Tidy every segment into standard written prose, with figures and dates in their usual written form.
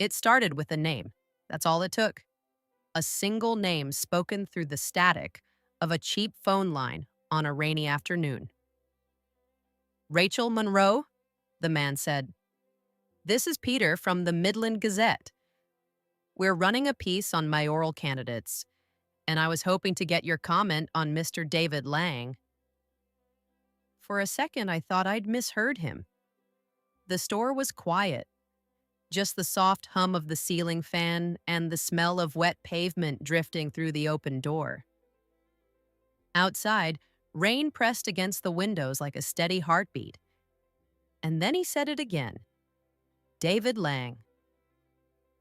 It started with a name. That's all it took. A single name spoken through the static of a cheap phone line on a rainy afternoon. Rachel Monroe, the man said. This is Peter from the Midland Gazette. We're running a piece on mayoral candidates, and I was hoping to get your comment on Mr. David Lang. For a second, I thought I'd misheard him. The store was quiet, just the soft hum of the ceiling fan and the smell of wet pavement drifting through the open door. Outside, rain pressed against the windows like a steady heartbeat. And then he said it again. David Lang.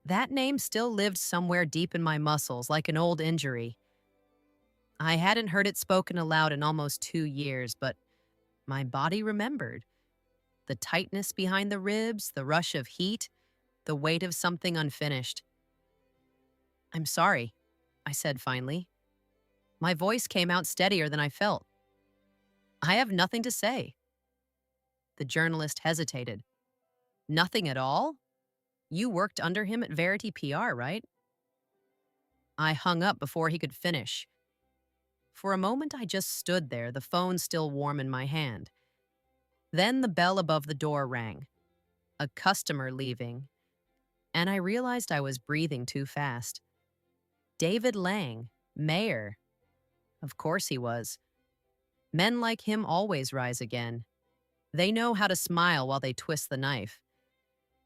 That name still lived somewhere deep in my muscles, like an old injury. I hadn't heard it spoken aloud in almost 2 years, but my body remembered. The tightness behind the ribs, the rush of heat, the weight of something unfinished. I'm sorry, I said finally. My voice came out steadier than I felt. I have nothing to say. The journalist hesitated. Nothing at all? You worked under him at Verity PR, right? I hung up before he could finish. For a moment, I just stood there, the phone still warm in my hand. Then the bell above the door rang. A customer leaving. And I realized I was breathing too fast. David Lang, mayor. Of course he was. Men like him always rise again. They know how to smile while they twist the knife.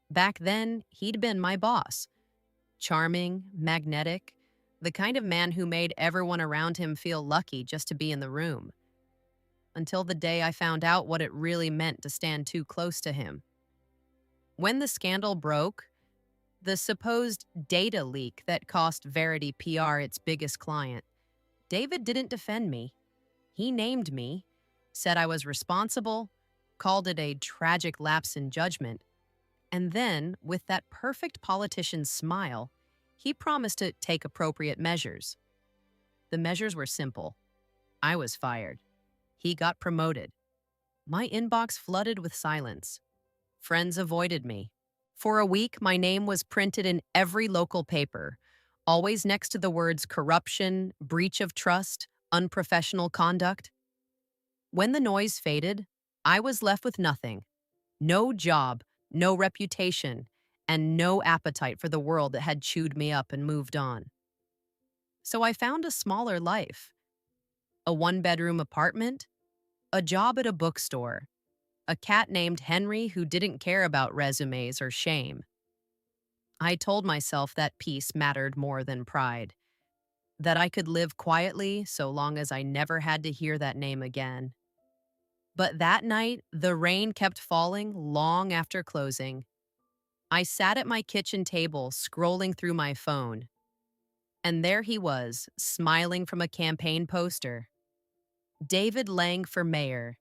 Back then, he'd been my boss. Charming, magnetic, the kind of man who made everyone around him feel lucky just to be in the room. Until the day I found out what it really meant to stand too close to him. When the scandal broke, the supposed data leak that cost Verity PR its biggest client, David didn't defend me. He named me, said I was responsible, called it a tragic lapse in judgment, and then, with that perfect politician's smile, he promised to take appropriate measures. The measures were simple. I was fired. He got promoted. My inbox flooded with silence. Friends avoided me. For a week, my name was printed in every local paper, always next to the words corruption, breach of trust, unprofessional conduct. When the noise faded, I was left with nothing. No job, no reputation, and no appetite for the world that had chewed me up and moved on. So I found a smaller life. A one-bedroom apartment, a job at a bookstore, a cat named Henry who didn't care about resumes or shame. I told myself that peace mattered more than pride, that I could live quietly so long as I never had to hear that name again. But that night, the rain kept falling long after closing. I sat at my kitchen table, scrolling through my phone. And there he was, smiling from a campaign poster. David Lang for mayor.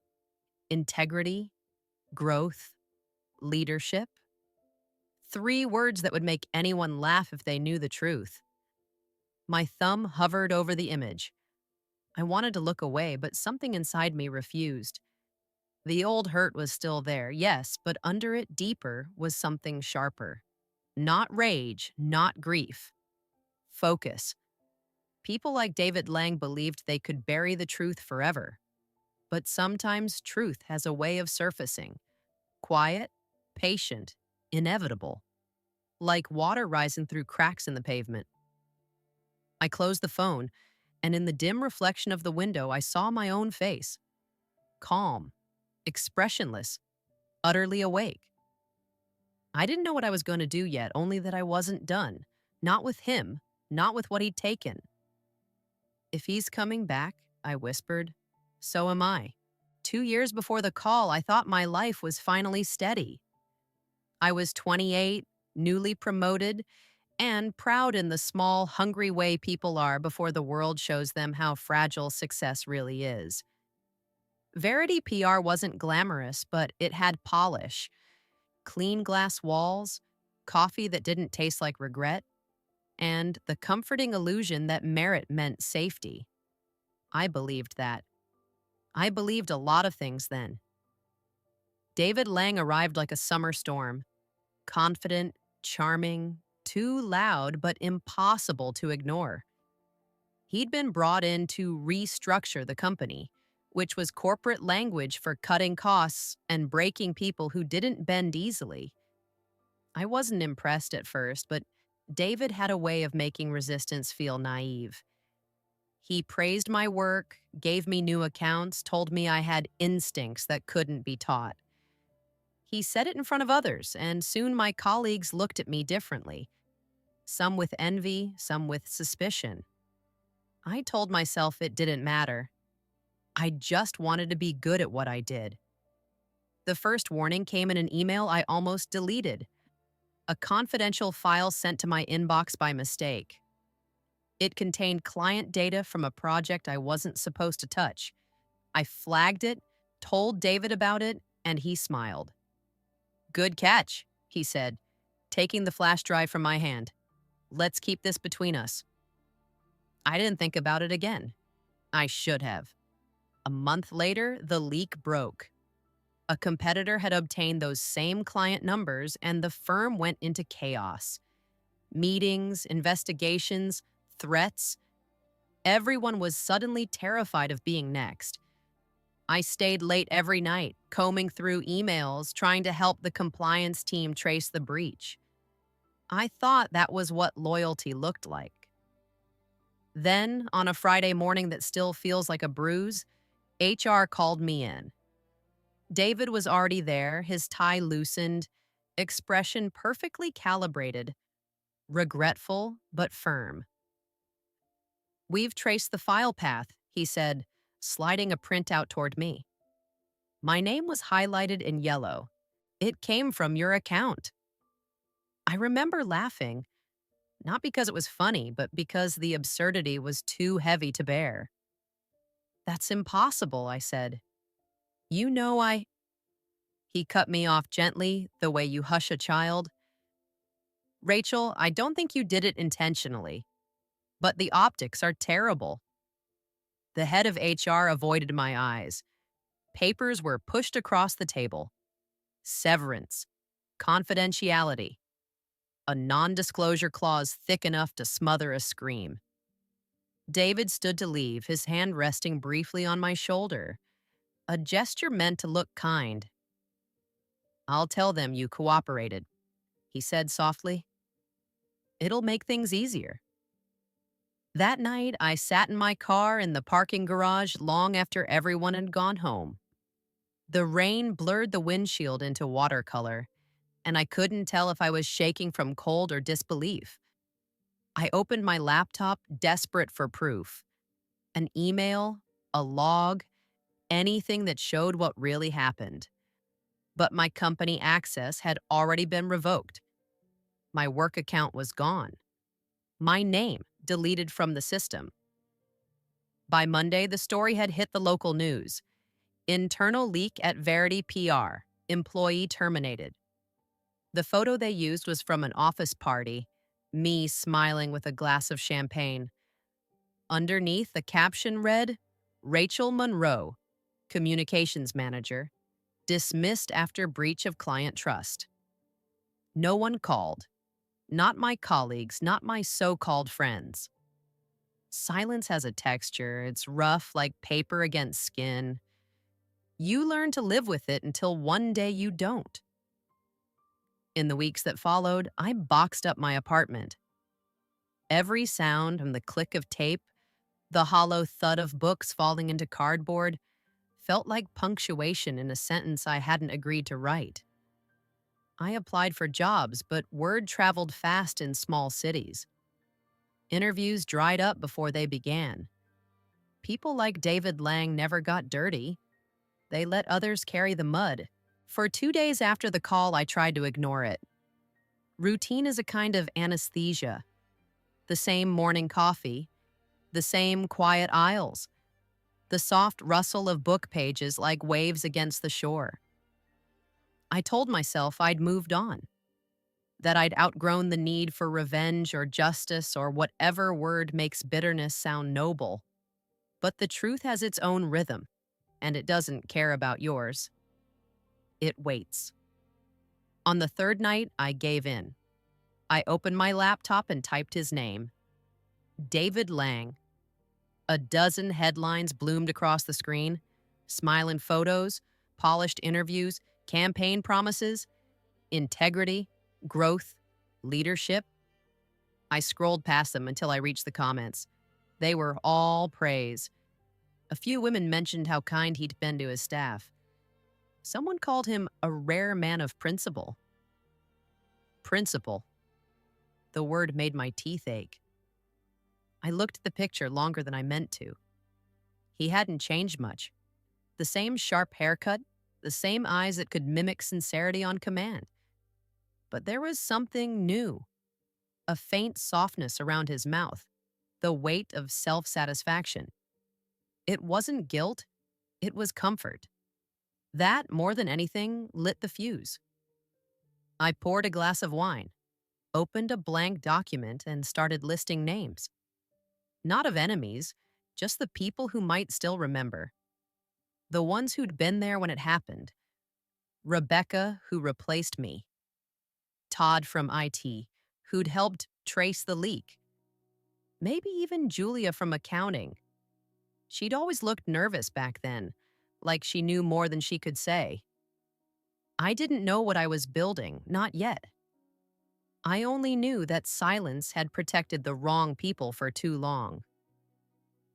Integrity, growth, leadership. 3 words that would make anyone laugh if they knew the truth. My thumb hovered over the image. I wanted to look away, but something inside me refused. The old hurt was still there, yes, but under it deeper was something sharper. Not rage, not grief. Focus. People like David Lang believed they could bury the truth forever. But sometimes truth has a way of surfacing. Quiet, patient, inevitable. Like water rising through cracks in the pavement. I closed the phone, and in the dim reflection of the window, I saw my own face. Calm, expressionless, utterly awake. I didn't know what I was going to do yet, only that I wasn't done. Not with him, not with what he'd taken. If he's coming back, I whispered, so am I. 2 years before the call, I thought my life was finally steady. I was 28, newly promoted, and proud in the small, hungry way people are before the world shows them how fragile success really is. Verity PR wasn't glamorous, but it had polish. Clean glass walls, coffee that didn't taste like regret, and the comforting illusion that merit meant safety. I believed that. I believed a lot of things then. David Lang arrived like a summer storm, confident, charming, too loud but impossible to ignore. He'd been brought in to restructure the company, which was corporate language for cutting costs and breaking people who didn't bend easily. I wasn't impressed at first, but David had a way of making resistance feel naive. He praised my work, gave me new accounts, told me I had instincts that couldn't be taught. He said it in front of others, and soon my colleagues looked at me differently, some with envy, some with suspicion. I told myself it didn't matter. I just wanted to be good at what I did. The first warning came in an email I almost deleted, a confidential file sent to my inbox by mistake. It contained client data from a project I wasn't supposed to touch. I flagged it, told David about it, and he smiled. "Good catch," he said, taking the flash drive from my hand. "Let's keep this between us." I didn't think about it again. I should have. A month later, the leak broke. A competitor had obtained those same client numbers, and the firm went into chaos. Meetings, investigations, threats. Everyone was suddenly terrified of being next. I stayed late every night, combing through emails, trying to help the compliance team trace the breach. I thought that was what loyalty looked like. Then, on a Friday morning that still feels like a bruise, HR called me in. David was already there, his tie loosened, expression perfectly calibrated, regretful but firm. "We've traced the file path," he said, sliding a printout toward me. My name was highlighted in yellow. "It came from your account." I remember laughing, not because it was funny, but because the absurdity was too heavy to bear. "That's impossible," I said. "You know I—" He cut me off gently, the way you hush a child. "Rachel, I don't think you did it intentionally, but the optics are terrible." The head of HR avoided my eyes. Papers were pushed across the table. Severance, confidentiality, a non-disclosure clause thick enough to smother a scream. David stood to leave, his hand resting briefly on my shoulder, a gesture meant to look kind. "I'll tell them you cooperated," he said softly. "It'll make things easier." That night, I sat in my car in the parking garage long after everyone had gone home. The rain blurred the windshield into watercolor, and I couldn't tell if I was shaking from cold or disbelief. I opened my laptop, desperate for proof. An email, a log, anything that showed what really happened. But my company access had already been revoked. My work account was gone. My name deleted from the system. By Monday, the story had hit the local news. Internal leak at Verity PR. Employee terminated. The photo they used was from an office party, me smiling with a glass of champagne. Underneath, the caption read, "Rachel Monroe, Communications Manager, dismissed after breach of client trust." No one called. Not my colleagues, not my so-called friends. Silence has a texture. It's rough like paper against skin. You learn to live with it until one day you don't. In the weeks that followed, I boxed up my apartment. Every sound, from the click of tape, the hollow thud of books falling into cardboard, felt like punctuation in a sentence I hadn't agreed to write. I applied for jobs, but word traveled fast in small cities. Interviews dried up before they began. People like David Lang never got dirty. They let others carry the mud. For 2 days after the call, I tried to ignore it. Routine is a kind of anesthesia. The same morning coffee, the same quiet aisles, the soft rustle of book pages like waves against the shore. I told myself I'd moved on, that I'd outgrown the need for revenge or justice or whatever word makes bitterness sound noble. But the truth has its own rhythm, and it doesn't care about yours. It waits. On the third night, I gave in. I opened my laptop and typed his name, David Lang. A dozen headlines bloomed across the screen, smiling photos, polished interviews, campaign promises, integrity, growth, leadership. I scrolled past them until I reached the comments. They were all praise. A few women mentioned how kind he'd been to his staff. Someone called him a rare man of principle. Principle. The word made my teeth ache. I looked at the picture longer than I meant to. He hadn't changed much. The same sharp haircut, the same eyes that could mimic sincerity on command. But there was something new, a faint softness around his mouth, the weight of self-satisfaction. It wasn't guilt, it was comfort. That, more than anything, lit the fuse. I poured a glass of wine, opened a blank document, and started listing names. Not of enemies, just the people who might still remember. The ones who'd been there when it happened. Rebecca, who replaced me. Todd from IT, who'd helped trace the leak. Maybe even Julia from accounting. She'd always looked nervous back then, like she knew more than she could say. I didn't know what I was building, not yet. I only knew that silence had protected the wrong people for too long.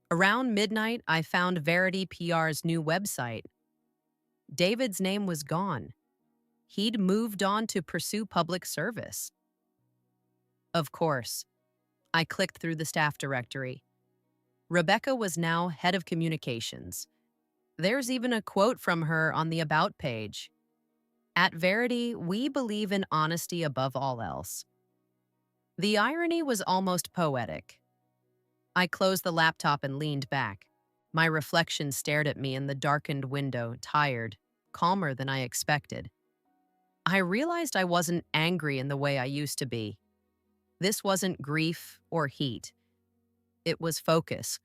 Around midnight, I found Verity PR's new website. David's name was gone. He'd moved on to pursue public service. Of course, I clicked through the staff directory. Rebecca was now head of communications. There's even a quote from her on the About page. At Verity, we believe in honesty above all else. The irony was almost poetic. I closed the laptop and leaned back. My reflection stared at me in the darkened window, tired, calmer than I expected. I realized I wasn't angry in the way I used to be. This wasn't grief or heat. It was focus.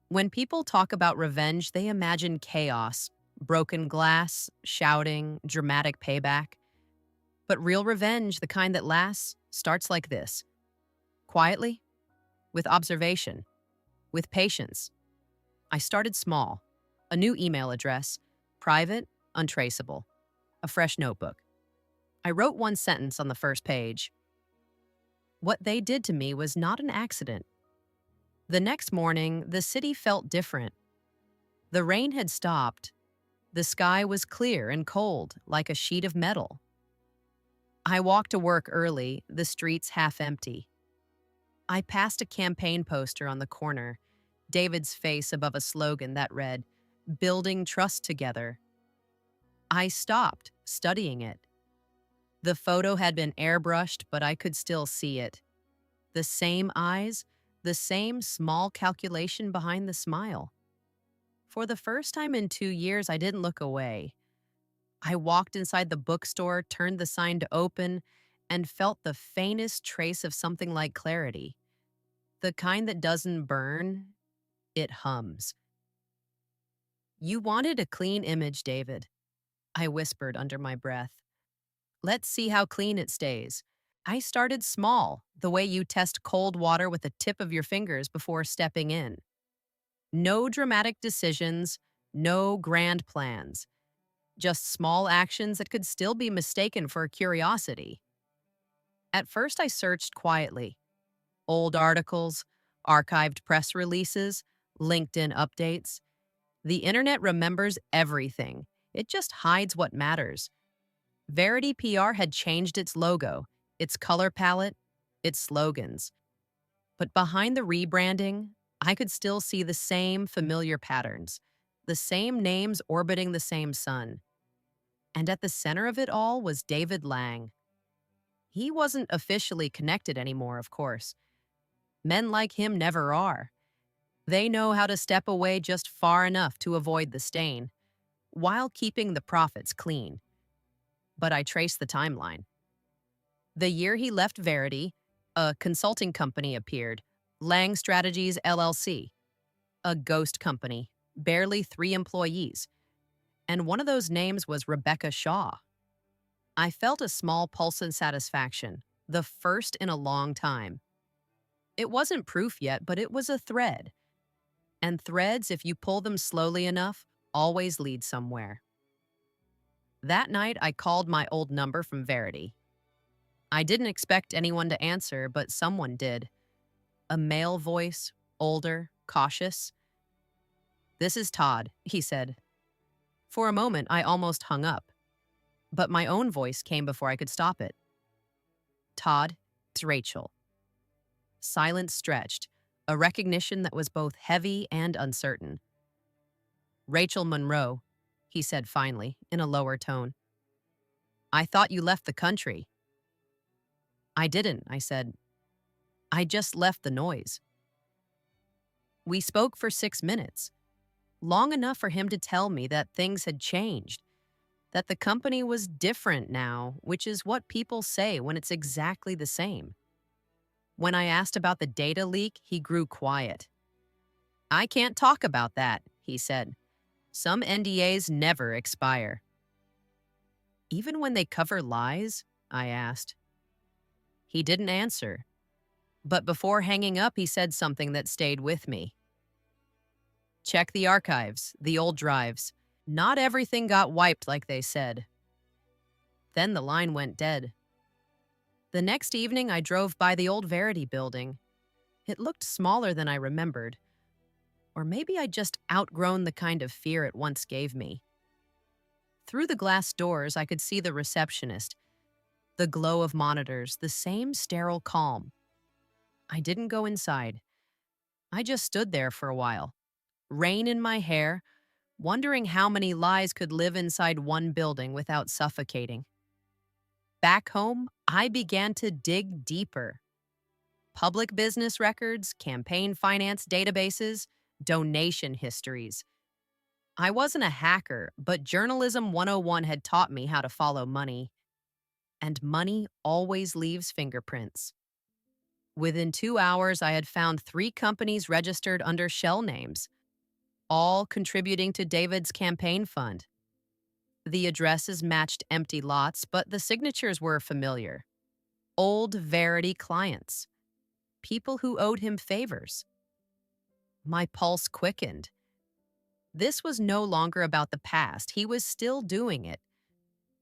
When people talk about revenge, they imagine chaos, broken glass, shouting, dramatic payback. But real revenge, the kind that lasts, starts like this. Quietly, with observation, with patience. I started small. A new email address, private, untraceable. A fresh notebook. I wrote one sentence on the first page. What they did to me was not an accident. The next morning, the city felt different. The rain had stopped. The sky was clear and cold, like a sheet of metal. I walked to work early, the streets half empty. I passed a campaign poster on the corner, David's face above a slogan that read, "Building Trust Together." I stopped, studying it. The photo had been airbrushed, but I could still see it. The same eyes, the same small calculation behind the smile. For the first time in 2 years, I didn't look away. I walked inside the bookstore, turned the sign to open, and felt the faintest trace of something like clarity. The kind that doesn't burn, it hums. You wanted a clean image, David, I whispered under my breath. Let's see how clean it stays. I started small, the way you test cold water with the tip of your fingers before stepping in. No dramatic decisions, no grand plans. Just small actions that could still be mistaken for curiosity. At first, I searched quietly. Old articles, archived press releases, LinkedIn updates. The internet remembers everything. It just hides what matters. Verity PR had changed its logo, its color palette, its slogans. But behind the rebranding, I could still see the same familiar patterns, the same names orbiting the same sun. And at the center of it all was David Lang. He wasn't officially connected anymore, of course. Men like him never are. They know how to step away just far enough to avoid the stain, while keeping the profits clean. But I traced the timeline. The year he left Verity, a consulting company appeared, Lang Strategies LLC, a ghost company, barely 3 employees. And one of those names was Rebecca Shaw. I felt a small pulse of satisfaction, the first in a long time. It wasn't proof yet, but it was a thread. And threads, if you pull them slowly enough, always lead somewhere. That night, I called my old number from Verity. I didn't expect anyone to answer, but someone did. A male voice, older, cautious. "This is Todd," he said. For a moment, I almost hung up, but my own voice came before I could stop it. "Todd, it's Rachel." Silence stretched, a recognition that was both heavy and uncertain. "Rachel Monroe," he said finally, in a lower tone. "I thought you left the country." "I didn't," I said. "I just left the noise." We spoke for 6 minutes, long enough for him to tell me that things had changed, that the company was different now, which is what people say when it's exactly the same. When I asked about the data leak, he grew quiet. "I can't talk about that," he said. "Some NDAs never expire." "Even when they cover lies?" I asked. He didn't answer, but before hanging up, he said something that stayed with me. "Check the archives, the old drives. Not everything got wiped like they said." Then the line went dead. The next evening, I drove by the old Verity building. It looked smaller than I remembered. Or maybe I'd just outgrown the kind of fear it once gave me. Through the glass doors, I could see the receptionist, the glow of monitors, the same sterile calm. I didn't go inside. I just stood there for a while, rain in my hair, wondering how many lies could live inside one building without suffocating. Back home, I began to dig deeper. Public business records, campaign finance databases, donation histories. I wasn't a hacker, but Journalism 101 had taught me how to follow money. And money always leaves fingerprints. Within 2 hours, I had found 3 companies registered under shell names, all contributing to David's campaign fund. The addresses matched empty lots, but the signatures were familiar. Old Verity clients, people who owed him favors. My pulse quickened. This was no longer about the past. He was still doing it,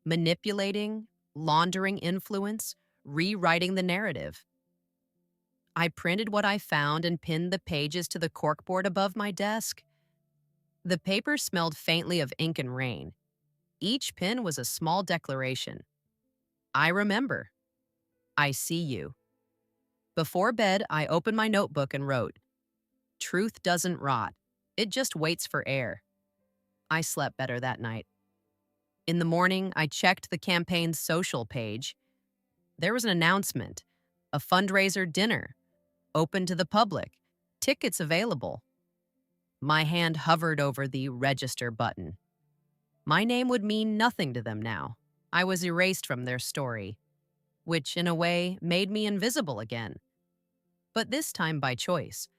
manipulating, laundering influence, rewriting the narrative. I printed what I found and pinned the pages to the corkboard above my desk. The paper smelled faintly of ink and rain. Each pin was a small declaration. "I remember. I see you." Before bed, I opened my notebook and wrote, "Truth doesn't rot. It just waits for air." I slept better that night. In the morning, I checked the campaign's social page. There was an announcement, a fundraiser dinner, open to the public, tickets available. My hand hovered over the register button. My name would mean nothing to them now. I was erased from their story, which in a way made me invisible again. But this time by choice.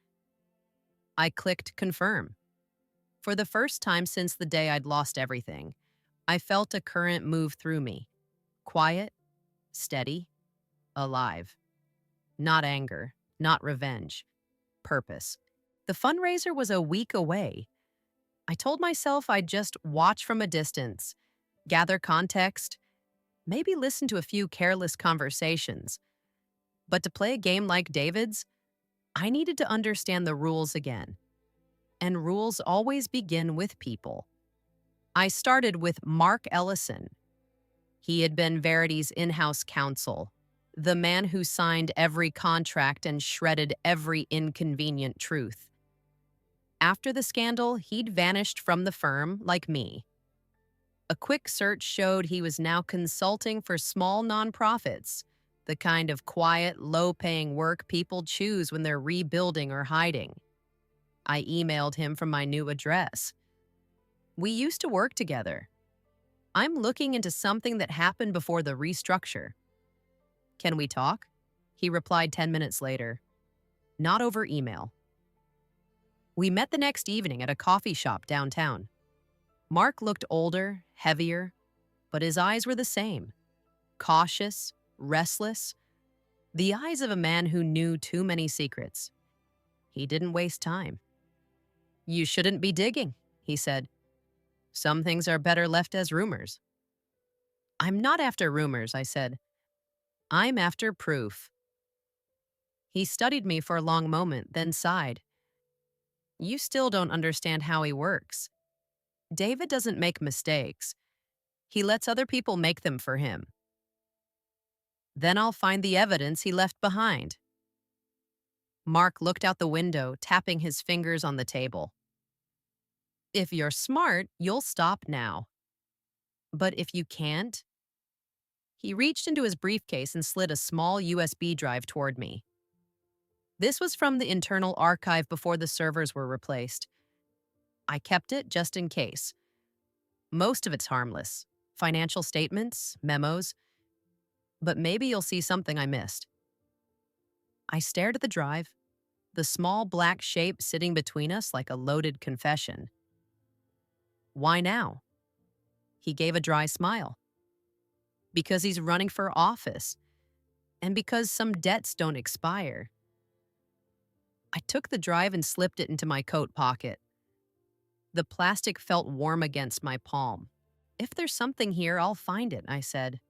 I clicked confirm. For the first time since the day I'd lost everything, I felt a current move through me. Quiet, steady, alive. Not anger, not revenge. Purpose. The fundraiser was a week away. I told myself I'd just watch from a distance, gather context, maybe listen to a few careless conversations. But to play a game like David's, I needed to understand the rules again. And rules always begin with people. I started with Mark Ellison. He had been Verity's in-house counsel, the man who signed every contract and shredded every inconvenient truth. After the scandal, he'd vanished from the firm like me. A quick search showed he was now consulting for small nonprofits, the kind of quiet, low-paying work people choose when they're rebuilding or hiding. I emailed him from my new address. "We used to work together. I'm looking into something that happened before the restructure. Can we talk?" He replied 10 minutes later. "Not over email." We met the next evening at a coffee shop downtown. Mark looked older, heavier, but his eyes were the same. Cautious, restless, The eyes of a man who knew too many secrets. He didn't waste time. You shouldn't be digging, he said. Some things are better left as rumors. I'm not after rumors, I said. I'm after proof. He studied me for a long moment, then sighed. You still don't understand how he works. David doesn't make mistakes. He lets other people make them for him. Then I'll find the evidence he left behind. Mark looked out the window, tapping his fingers on the table. If you're smart, you'll stop now. But if you can't, he reached into his briefcase and slid a small USB drive toward me. This was from the internal archive before the servers were replaced. I kept it just in case. Most of it's harmless. Financial statements, memos. But maybe you'll see something I missed. I stared at the drive, the small black shape sitting between us like a loaded confession. Why now? He gave a dry smile. Because he's running for office. And because some debts don't expire. I took the drive and slipped it into my coat pocket. The plastic felt warm against my palm. If there's something here, I'll find it, I said.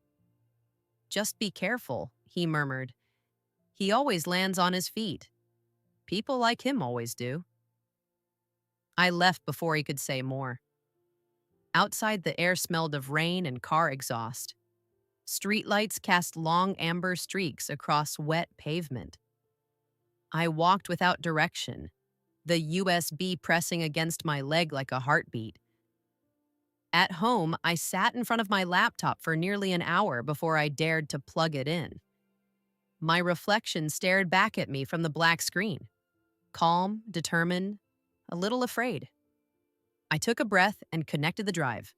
Just be careful, he murmured. He always lands on his feet. People like him always do. I left before he could say more. Outside, the air smelled of rain and car exhaust. Streetlights cast long amber streaks across wet pavement. I walked without direction, the USB pressing against my leg like a heartbeat. At home, I sat in front of my laptop for nearly an hour before I dared to plug it in. My reflection stared back at me from the black screen, calm, determined, a little afraid. I took a breath and connected the drive.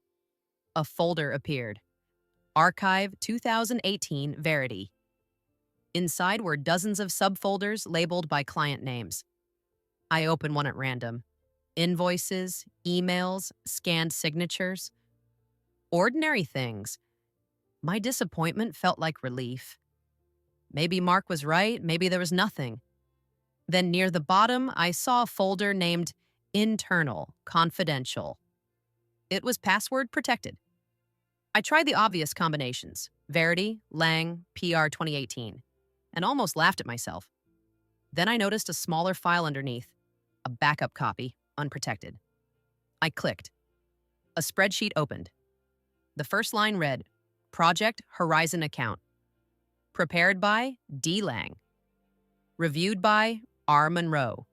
A folder appeared. Archive 2018 Verity. Inside were dozens of subfolders labeled by client names. I opened one at random. Invoices, emails, scanned signatures. Ordinary things. My disappointment felt like relief. Maybe Mark was right, maybe there was nothing. Then near the bottom, I saw a folder named Internal, Confidential. It was password protected. I tried the obvious combinations, Verity, Lang, PR 2018, and almost laughed at myself. Then I noticed a smaller file underneath, a backup copy, unprotected. I clicked. A spreadsheet opened. The first line read, Project Horizon Account. Prepared by D. Lang. Reviewed by R. Monroe.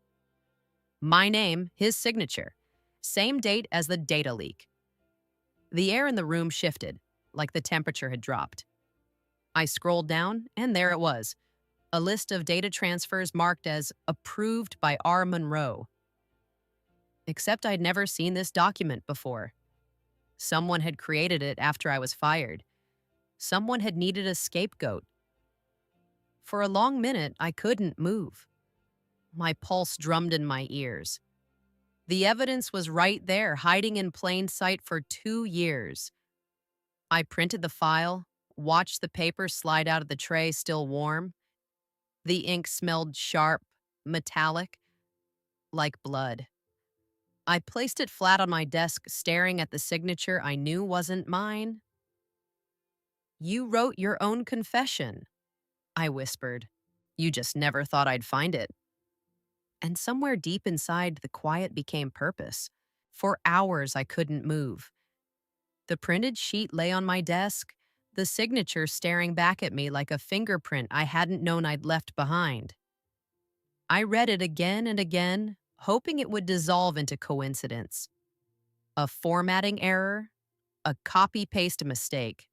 My name, his signature. Same date as the data leak. The air in the room shifted, like the temperature had dropped. I scrolled down, and there it was. A list of data transfers marked as approved by R. Monroe. Except I'd never seen this document before. Someone had created it after I was fired. Someone had needed a scapegoat. For a long minute, I couldn't move. My pulse drummed in my ears. The evidence was right there, hiding in plain sight for 2 years. I printed the file, watched the paper slide out of the tray still warm. The ink smelled sharp, metallic, like blood. I placed it flat on my desk, staring at the signature I knew wasn't mine. You wrote your own confession, I whispered. You just never thought I'd find it. And somewhere deep inside, the quiet became purpose. For hours, I couldn't move. The printed sheet lay on my desk, the signature staring back at me like a fingerprint I hadn't known I'd left behind. I read it again and again, hoping it would dissolve into coincidence. A formatting error, a copy-paste mistake.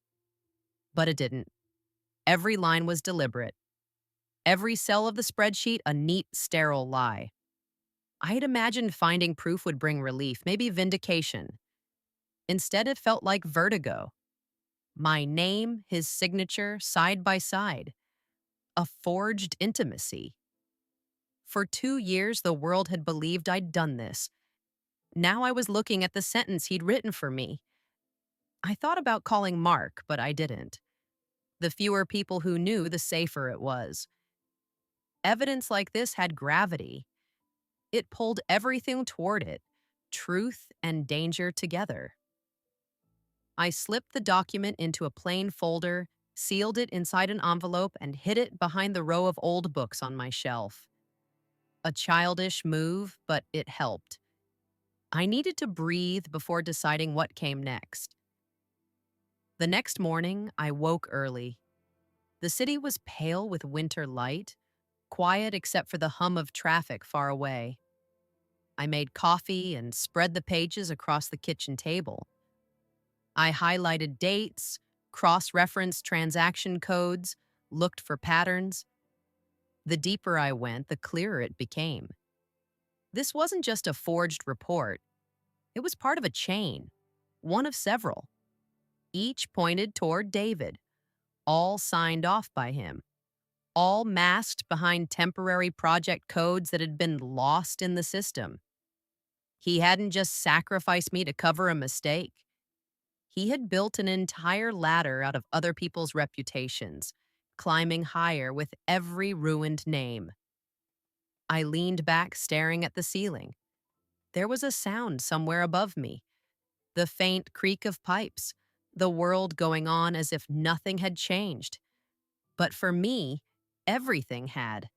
But it didn't. Every line was deliberate. Every cell of the spreadsheet a neat, sterile lie. I had imagined finding proof would bring relief, maybe vindication. Instead, it felt like vertigo. My name, his signature, side by side. A forged intimacy. For 2 years, the world had believed I'd done this. Now I was looking at the sentence he'd written for me. I thought about calling Mark, but I didn't. The fewer people who knew, the safer it was. Evidence like this had gravity. It pulled everything toward it, truth and danger together. I slipped the document into a plain folder, sealed it inside an envelope, and hid it behind the row of old books on my shelf. A childish move, but it helped. I needed to breathe before deciding what came next. The next morning, I woke early. The city was pale with winter light, quiet except for the hum of traffic far away. I made coffee and spread the pages across the kitchen table. I highlighted dates, cross referenced transaction codes, looked for patterns. The deeper I went, the clearer it became. This wasn't just a forged report, it was part of a chain, one of several. Each pointed toward David, all signed off by him, all masked behind temporary project codes that had been lost in the system. He hadn't just sacrificed me to cover a mistake. He had built an entire ladder out of other people's reputations, climbing higher with every ruined name. I leaned back, staring at the ceiling. There was a sound somewhere above me, the faint creak of pipes, the world going on as if nothing had changed. But for me, everything had.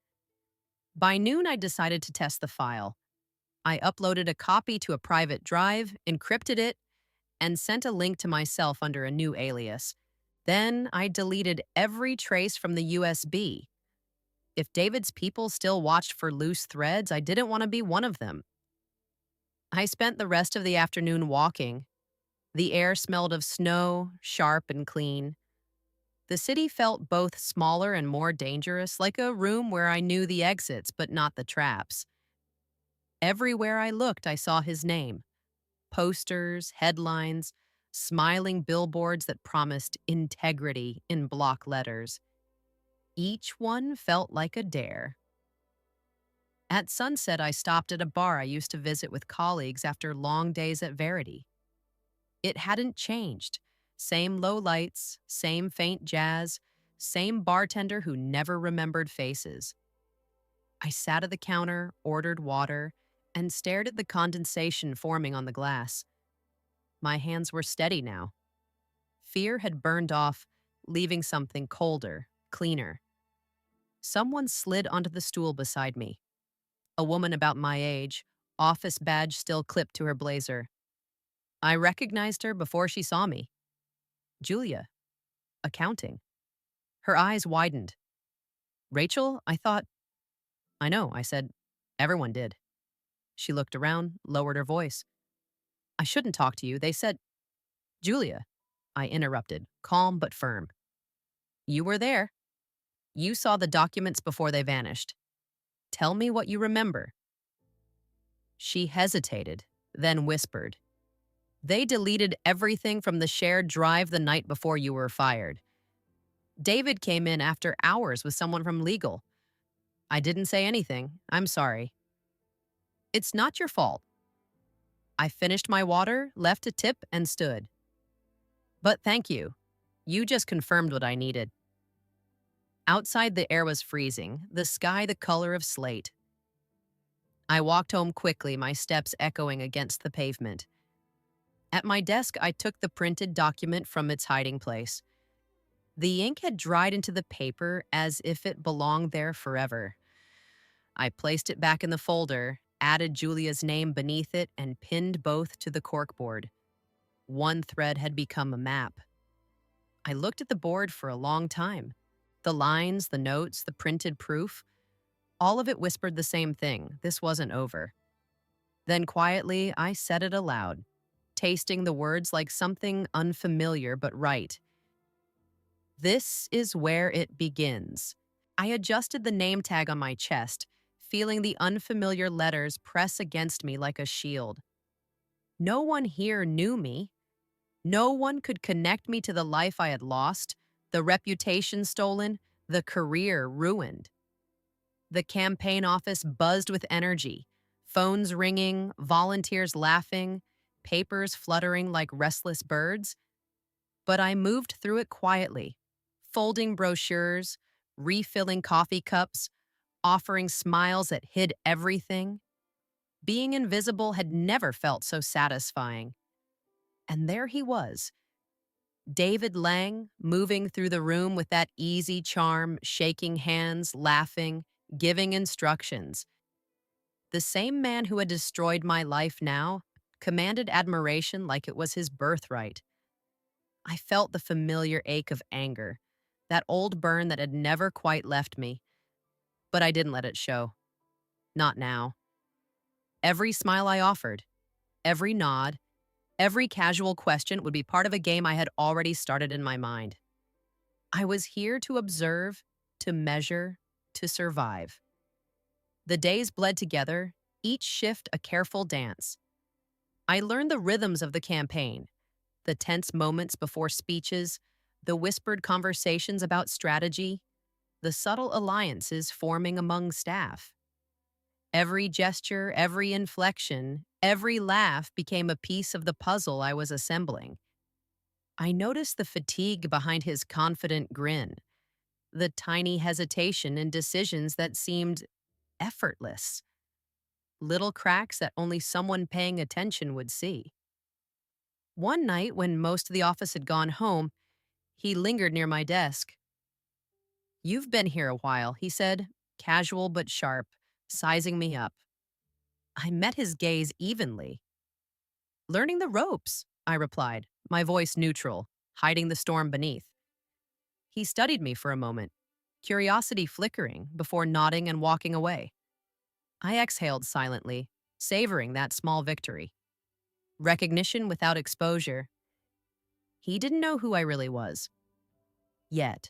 By noon, I decided to test the file. I uploaded a copy to a private drive, encrypted it, and sent a link to myself under a new alias. Then I deleted every trace from the USB. If David's people still watched for loose threads, I didn't want to be one of them. I spent the rest of the afternoon walking. The air smelled of snow, sharp and clean. The city felt both smaller and more dangerous, like a room where I knew the exits but not the traps. Everywhere I looked, I saw his name. Posters, headlines, smiling billboards that promised integrity in block letters. Each one felt like a dare. At sunset, I stopped at a bar I used to visit with colleagues after long days at Verity. It hadn't changed. Same low lights, same faint jazz, same bartender who never remembered faces. I sat at the counter, ordered water, and stared at the condensation forming on the glass. My hands were steady now. Fear had burned off, leaving something colder, cleaner. Someone slid onto the stool beside me. A woman about my age, office badge still clipped to her blazer. I recognized her before she saw me. Julia, accounting. Her eyes widened. Rachel, I thought. I know, I said. Everyone did. She looked around, lowered her voice. I shouldn't talk to you. They said. Julia, I interrupted, calm but firm. You were there. You saw the documents before they vanished. Tell me what you remember. She hesitated, then whispered. They deleted everything from the shared drive the night before you were fired. David came in after hours with someone from legal. I didn't say anything. I'm sorry. It's not your fault. I finished my water, left a tip, and stood. But thank you. You just confirmed what I needed. Outside, the air was freezing, the sky the color of slate. I walked home quickly, my steps echoing against the pavement. At my desk, I took the printed document from its hiding place. The ink had dried into the paper as if it belonged there forever. I placed it back in the folder, added Julia's name beneath it, and pinned both to the corkboard. One thread had become a map. I looked at the board for a long time. The lines, the notes, the printed proof, all of it whispered the same thing. This wasn't over. Then quietly, I said it aloud, tasting the words like something unfamiliar but right. This is where it begins. I adjusted the name tag on my chest, feeling the unfamiliar letters press against me like a shield. No one here knew me. No one could connect me to the life I had lost, the reputation stolen, the career ruined. The campaign office buzzed with energy, phones ringing, volunteers laughing, papers fluttering like restless birds. But I moved through it quietly, folding brochures, refilling coffee cups, offering smiles that hid everything. Being invisible had never felt so satisfying. And there he was, David Lang, moving through the room with that easy charm, shaking hands, laughing, giving instructions. The same man who had destroyed my life now commanded admiration like it was his birthright. I felt the familiar ache of anger, that old burn that had never quite left me, but I didn't let it show. Not now. Every smile I offered, every nod, every casual question would be part of a game I had already started in my mind. I was here to observe, to measure, to survive. The days bled together, each shift a careful dance. I learned the rhythms of the campaign, the tense moments before speeches, the whispered conversations about strategy, the subtle alliances forming among staff. Every gesture, every inflection, every laugh became a piece of the puzzle I was assembling. I noticed the fatigue behind his confident grin, the tiny hesitation in decisions that seemed effortless, little cracks that only someone paying attention would see. One night, when most of the office had gone home, he lingered near my desk. "You've been here a while," he said, casual but sharp, sizing me up. I met his gaze evenly. "Learning the ropes," I replied, my voice neutral, hiding the storm beneath. He studied me for a moment, curiosity flickering before nodding and walking away. I exhaled silently, savoring that small victory. Recognition without exposure. He didn't know who I really was. Yet.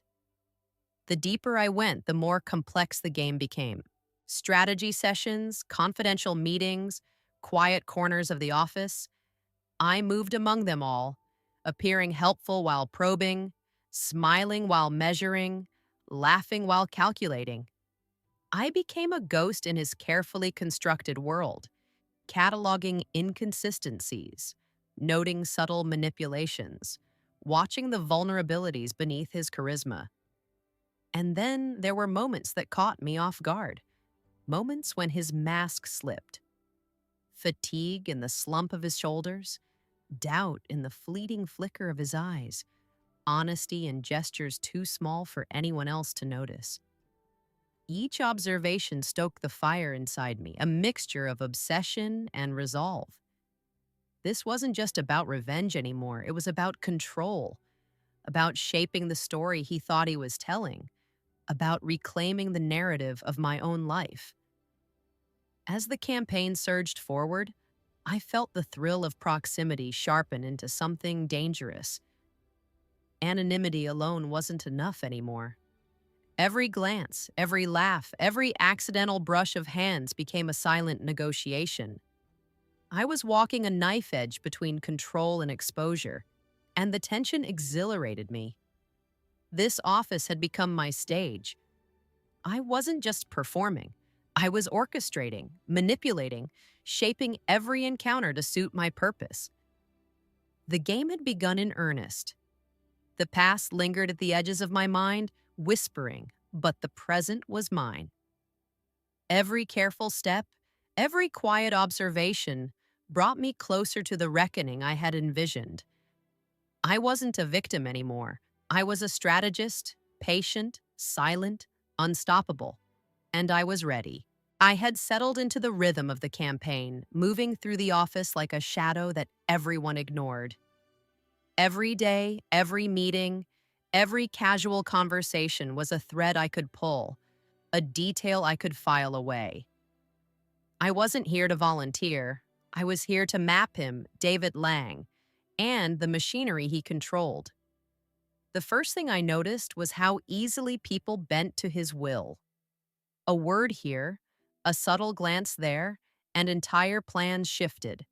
The deeper I went, the more complex the game became. Strategy sessions, confidential meetings, quiet corners of the office. I moved among them all, appearing helpful while probing, smiling while measuring, laughing while calculating. I became a ghost in his carefully constructed world, cataloging inconsistencies, noting subtle manipulations, watching the vulnerabilities beneath his charisma. And then there were moments that caught me off guard, moments when his mask slipped. Fatigue in the slump of his shoulders, doubt in the fleeting flicker of his eyes, honesty in gestures too small for anyone else to notice. Each observation stoked the fire inside me, a mixture of obsession and resolve. This wasn't just about revenge anymore, it was about control, about shaping the story he thought he was telling, about reclaiming the narrative of my own life. As the campaign surged forward, I felt the thrill of proximity sharpen into something dangerous. Anonymity alone wasn't enough anymore. Every glance, every laugh, every accidental brush of hands became a silent negotiation. I was walking a knife edge between control and exposure, and the tension exhilarated me. This office had become my stage. I wasn't just performing. I was orchestrating, manipulating, shaping every encounter to suit my purpose. The game had begun in earnest. The past lingered at the edges of my mind, whispering, but the present was mine. Every careful step, every quiet observation brought me closer to the reckoning I had envisioned. I wasn't a victim anymore. I was a strategist, patient, silent, unstoppable. And I was ready. I had settled into the rhythm of the campaign, moving through the office like a shadow that everyone ignored. Every day, every meeting, every casual conversation was a thread I could pull, a detail I could file away. I wasn't here to volunteer. I was here to map him, David Lang, and the machinery he controlled. The first thing I noticed was how easily people bent to his will. A word here, a subtle glance there, and entire plans shifted.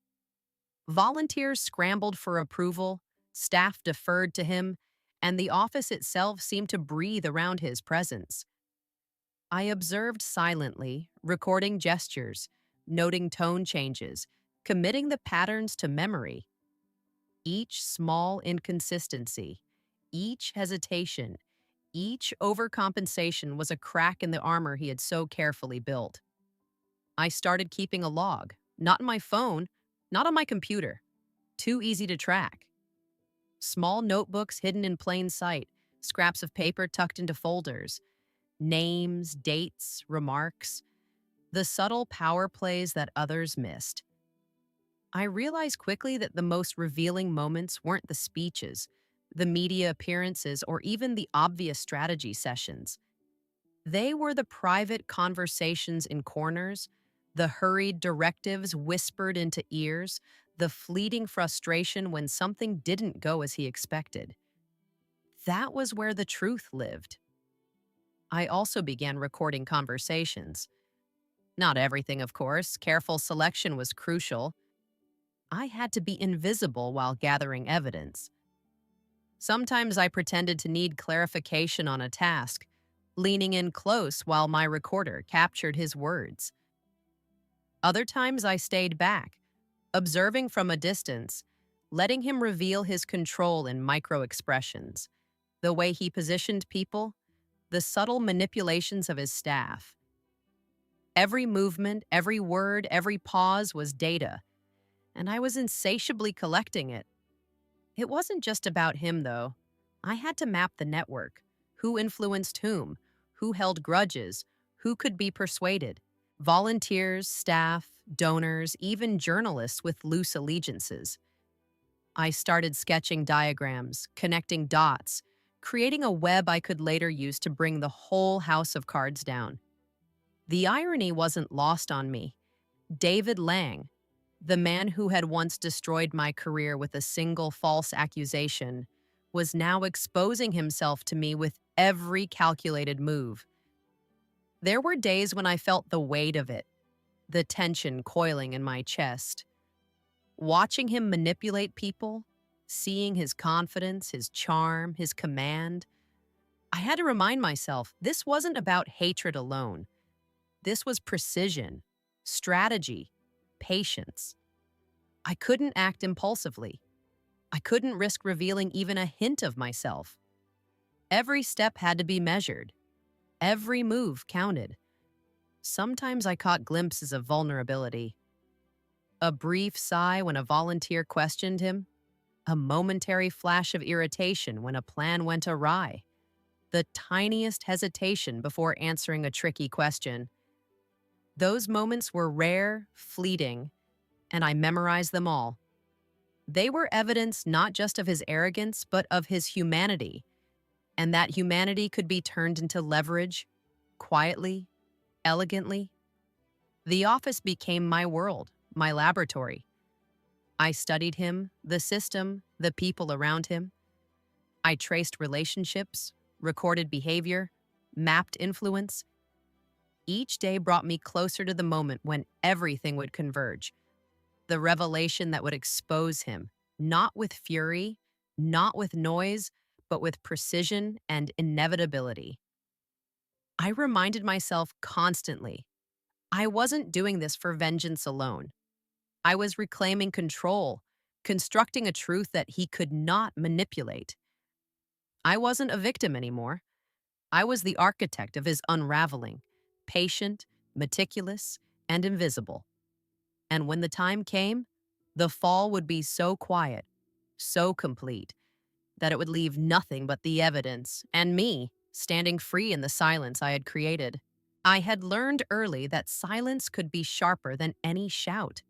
Volunteers scrambled for approval, staff deferred to him, and the office itself seemed to breathe around his presence. I observed silently, recording gestures, noting tone changes, committing the patterns to memory. Each small inconsistency, each hesitation, Each overcompensation was a crack in the armor he had so carefully built. I started keeping a log, not on my phone, not on my computer. Too easy to track. Small notebooks hidden in plain sight, scraps of paper tucked into folders, names, dates, remarks, the subtle power plays that others missed. I realized quickly that the most revealing moments weren't the speeches, the media appearances, or even the obvious strategy sessions. They were the private conversations in corners, the hurried directives whispered into ears, the fleeting frustration when something didn't go as he expected. That was where the truth lived. I also began recording conversations. Not everything, of course. Careful selection was crucial. I had to be invisible while gathering evidence. Sometimes I pretended to need clarification on a task, leaning in close while my recorder captured his words. Other times I stayed back, observing from a distance, letting him reveal his control in micro expressions, the way he positioned people, the subtle manipulations of his staff. Every movement, every word, every pause was data, and I was insatiably collecting it. It wasn't just about him, though. I had to map the network. Who influenced whom? Who held grudges? Who could be persuaded? Volunteers, staff, donors, even journalists with loose allegiances. I started sketching diagrams, connecting dots, creating a web I could later use to bring the whole house of cards down. The irony wasn't lost on me. David Lang, the man who had once destroyed my career with a single false accusation, was now exposing himself to me with every calculated move. There were days when I felt the weight of it, the tension coiling in my chest. Watching him manipulate people, seeing his confidence, his charm, his command, I had to remind myself this wasn't about hatred alone. This was precision, strategy, patience. I couldn't act impulsively. I couldn't risk revealing even a hint of myself. Every step had to be measured. Every move counted. Sometimes I caught glimpses of vulnerability. A brief sigh when a volunteer questioned him, a momentary flash of irritation when a plan went awry, the tiniest hesitation before answering a tricky question. Those moments were rare, fleeting, and I memorized them all. They were evidence not just of his arrogance, but of his humanity, and that humanity could be turned into leverage, quietly, elegantly. The office became my world, my laboratory. I studied him, the system, the people around him. I traced relationships, recorded behavior, mapped influence. Each day brought me closer to the moment when everything would converge, the revelation that would expose him, not with fury, not with noise, but with precision and inevitability. I reminded myself constantly, I wasn't doing this for vengeance alone. I was reclaiming control, constructing a truth that he could not manipulate. I wasn't a victim anymore. I was the architect of his unraveling, patient, meticulous, and invisible. And when the time came, the fall would be so quiet, so complete, that it would leave nothing but the evidence and me standing free in the silence I had created. I had learned early that silence could be sharper than any shout.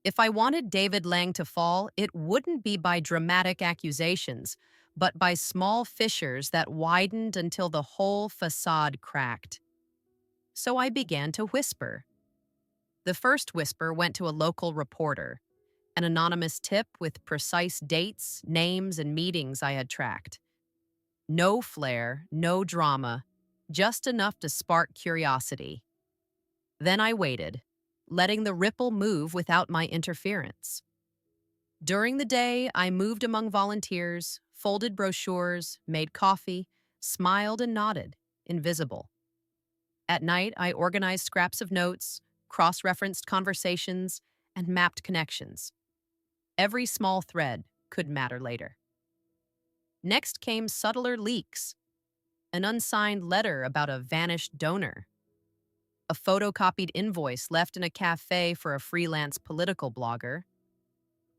If I wanted David Lang to fall, it wouldn't be by dramatic accusations, but by small fissures that widened until the whole facade cracked. So I began to whisper. The first whisper went to a local reporter, an anonymous tip with precise dates, names, and meetings I had tracked. No flair, no drama, just enough to spark curiosity. Then I waited, letting the ripple move without my interference. During the day, I moved among volunteers, folded brochures, made coffee, smiled and nodded, invisible. At night, I organized scraps of notes, cross-referenced conversations, and mapped connections. Every small thread could matter later. Next came subtler leaks. an unsigned letter about a vanished donor, a photocopied invoice left in a cafe for a freelance political blogger,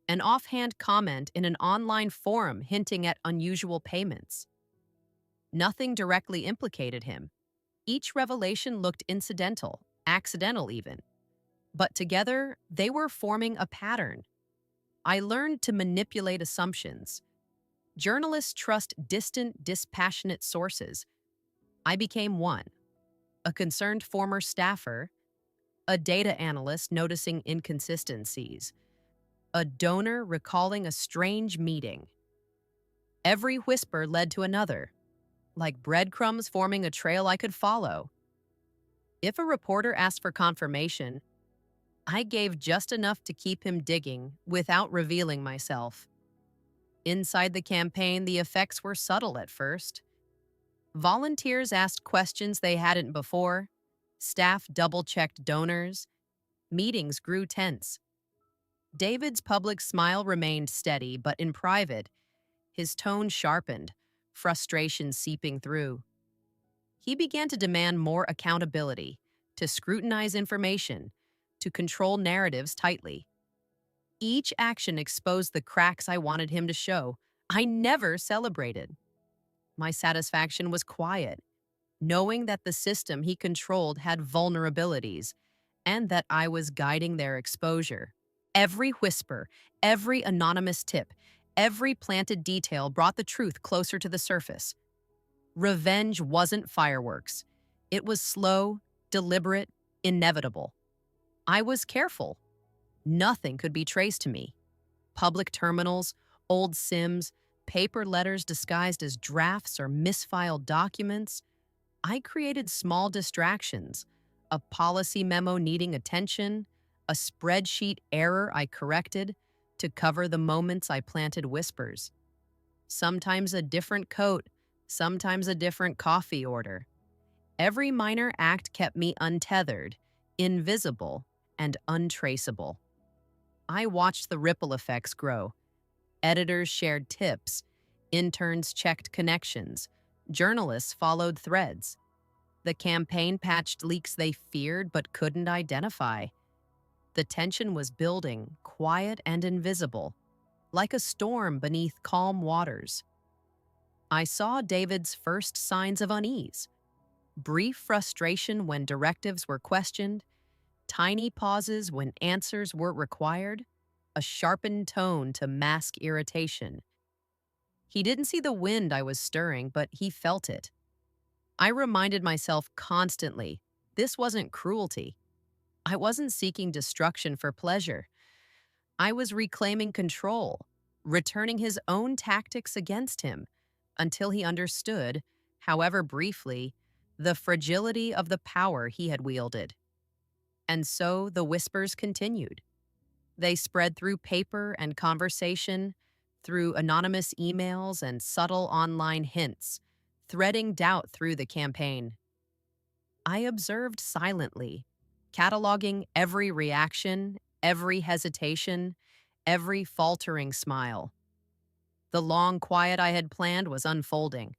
an offhand comment in an online forum hinting at unusual payments. Nothing directly implicated him. Each revelation looked incidental, accidental even. But together, they were forming a pattern. I learned to manipulate assumptions. Journalists trust distant, dispassionate sources. I became one, a concerned former staffer, a data analyst noticing inconsistencies, a donor recalling a strange meeting. Every whisper led to another, like breadcrumbs forming a trail I could follow. If a reporter asked for confirmation, I gave just enough to keep him digging without revealing myself. Inside the campaign, the effects were subtle at first. Volunteers asked questions they hadn't before. Staff double-checked donors. Meetings grew tense. David's public smile remained steady, but in private, his tone sharpened, frustration seeping through. He began to demand more accountability, to scrutinize information, to control narratives tightly. Each action exposed the cracks I wanted him to show. I never celebrated. My satisfaction was quiet, knowing that the system he controlled had vulnerabilities and that I was guiding their exposure. Every whisper, every anonymous tip, every planted detail brought the truth closer to the surface. Revenge wasn't fireworks. It was slow, deliberate, inevitable. I was careful. Nothing could be traced to me. Public terminals, old SIMs, paper letters disguised as drafts or misfiled documents. I created small distractions, a policy memo needing attention, a spreadsheet error I corrected to cover the moments I planted whispers. Sometimes a different coat, sometimes a different coffee order. Every minor act kept me untethered, invisible, and untraceable. I watched the ripple effects grow. Editors shared tips, interns checked connections, journalists followed threads. The campaign patched leaks they feared but couldn't identify. The tension was building, quiet and invisible, like a storm beneath calm waters. I saw David's first signs of unease. Brief frustration when directives were questioned, tiny pauses when answers were required, a sharpened tone to mask irritation. He didn't see the wind I was stirring, but he felt it. I reminded myself constantly, this wasn't cruelty. I wasn't seeking destruction for pleasure. I was reclaiming control, returning his own tactics against him, until he understood, however briefly, the fragility of the power he had wielded. And so the whispers continued. They spread through paper and conversation, through anonymous emails and subtle online hints, threading doubt through the campaign. I observed silently, cataloging every reaction, every hesitation, every faltering smile. The long quiet I had planned was unfolding,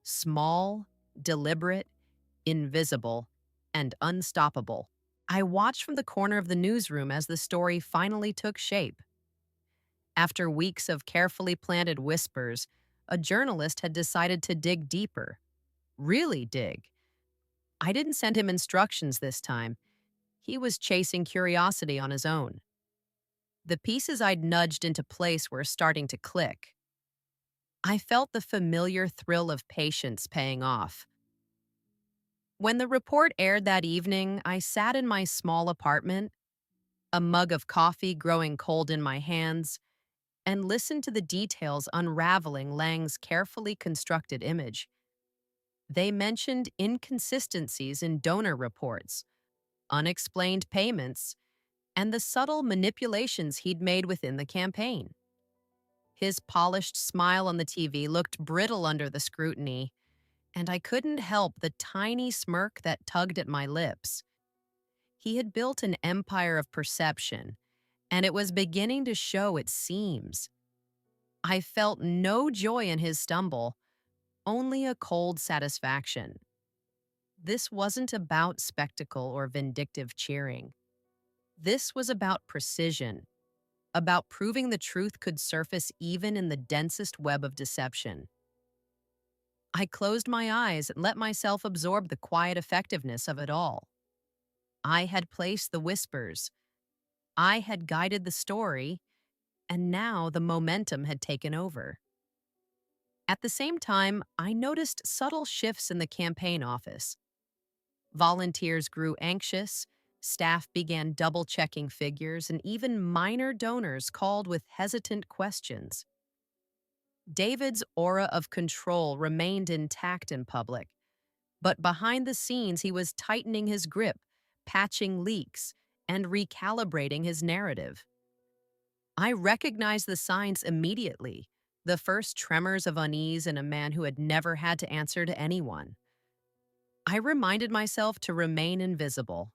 small, deliberate, invisible, and unstoppable. I watched from the corner of the newsroom as the story finally took shape. After weeks of carefully planted whispers, a journalist had decided to dig deeper. Really dig. I didn't send him instructions this time. He was chasing curiosity on his own. The pieces I'd nudged into place were starting to click. I felt the familiar thrill of patience paying off. When the report aired that evening, I sat in my small apartment, a mug of coffee growing cold in my hands, and listened to the details unraveling Lang's carefully constructed image. They mentioned inconsistencies in donor reports, unexplained payments, and the subtle manipulations he'd made within the campaign. His polished smile on the TV looked brittle under the scrutiny, and I couldn't help the tiny smirk that tugged at my lips. He had built an empire of perception, and it was beginning to show its seams. I felt no joy in his stumble, only a cold satisfaction. This wasn't about spectacle or vindictive cheering. This was about precision, about proving the truth could surface even in the densest web of deception. I closed my eyes and let myself absorb the quiet effectiveness of it all. I had placed the whispers, I had guided the story, and now the momentum had taken over. At the same time, I noticed subtle shifts in the campaign office. Volunteers grew anxious, staff began double checking figures, and even minor donors called with hesitant questions. David's aura of control remained intact in public, but behind the scenes, he was tightening his grip, patching leaks, and recalibrating his narrative. I recognized the signs immediately, the first tremors of unease in a man who had never had to answer to anyone. I reminded myself to remain invisible.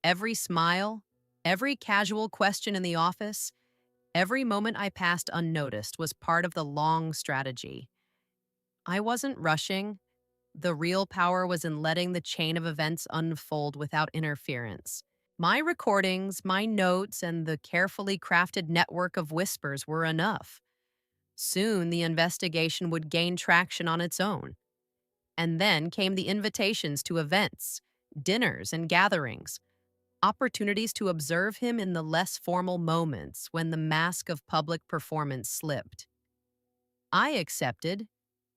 Every smile, every casual question in the office, every moment I passed unnoticed was part of the long strategy. I wasn't rushing. The real power was in letting the chain of events unfold without interference. My recordings, my notes, and the carefully crafted network of whispers were enough. Soon the investigation would gain traction on its own. And then came the invitations to events, dinners, and gatherings, opportunities to observe him in the less formal moments when the mask of public performance slipped. I accepted,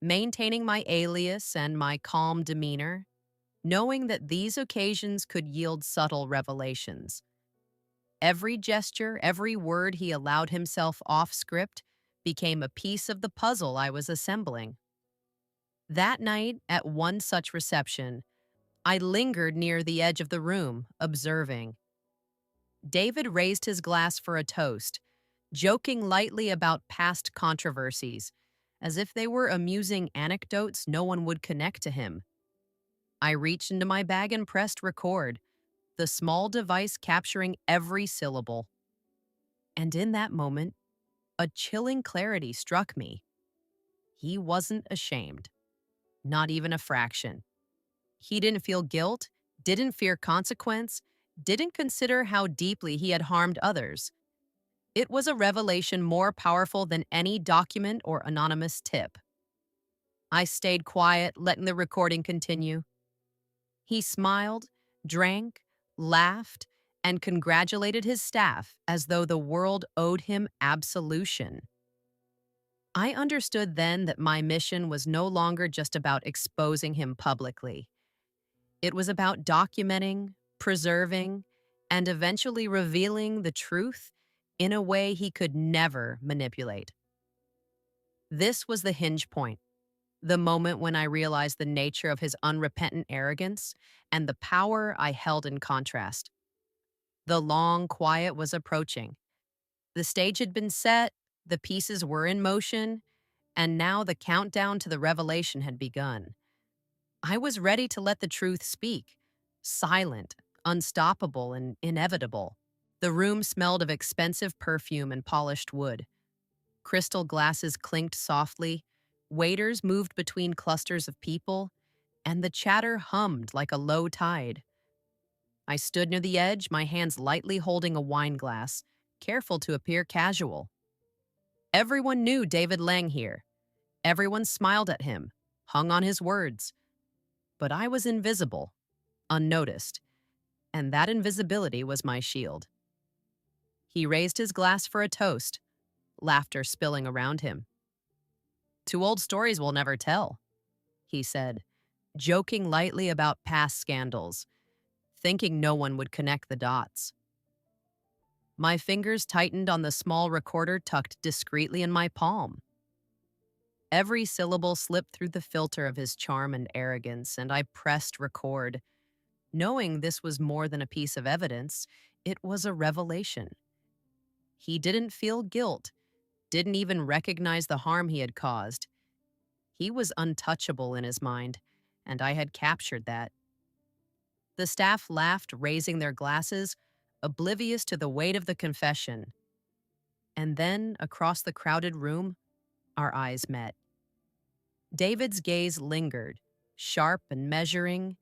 maintaining my alias and my calm demeanor, knowing that these occasions could yield subtle revelations. Every gesture, every word he allowed himself off script became a piece of the puzzle I was assembling. That night, at one such reception, I lingered near the edge of the room, observing. David raised his glass for a toast, joking lightly about past controversies, as if they were amusing anecdotes no one would connect to him. I reached into my bag and pressed record, the small device capturing every syllable. And in that moment, a chilling clarity struck me. He wasn't ashamed, not even a fraction. He didn't feel guilt, didn't fear consequence, didn't consider how deeply he had harmed others. It was a revelation more powerful than any document or anonymous tip. I stayed quiet, letting the recording continue. He smiled, drank, laughed, and congratulated his staff as though the world owed him absolution. I understood then that my mission was no longer just about exposing him publicly. It was about documenting, preserving, and eventually revealing the truth in a way he could never manipulate. This was the hinge point, the moment when I realized the nature of his unrepentant arrogance and the power I held in contrast. The long quiet was approaching. The stage had been set, the pieces were in motion, and now the countdown to the revelation had begun. I was ready to let the truth speak, silent, unstoppable, and inevitable. The room smelled of expensive perfume and polished wood. Crystal glasses clinked softly, waiters moved between clusters of people, and the chatter hummed like a low tide. I stood near the edge, my hands lightly holding a wine glass, careful to appear casual. Everyone knew David Lang here. Everyone smiled at him, hung on his words. But I was invisible, unnoticed, and that invisibility was my shield. He raised his glass for a toast, laughter spilling around him. "Two old stories we'll never tell," he said, joking lightly about past scandals, thinking no one would connect the dots. My fingers tightened on the small recorder tucked discreetly in my palm. Every syllable slipped through the filter of his charm and arrogance, and I pressed record. Knowing this was more than a piece of evidence, it was a revelation. He didn't feel guilt, didn't even recognize the harm he had caused. He was untouchable in his mind, and I had captured that. The staff laughed, raising their glasses, oblivious to the weight of the confession. And then, across the crowded room, our eyes met. David's gaze lingered, sharp and measuring,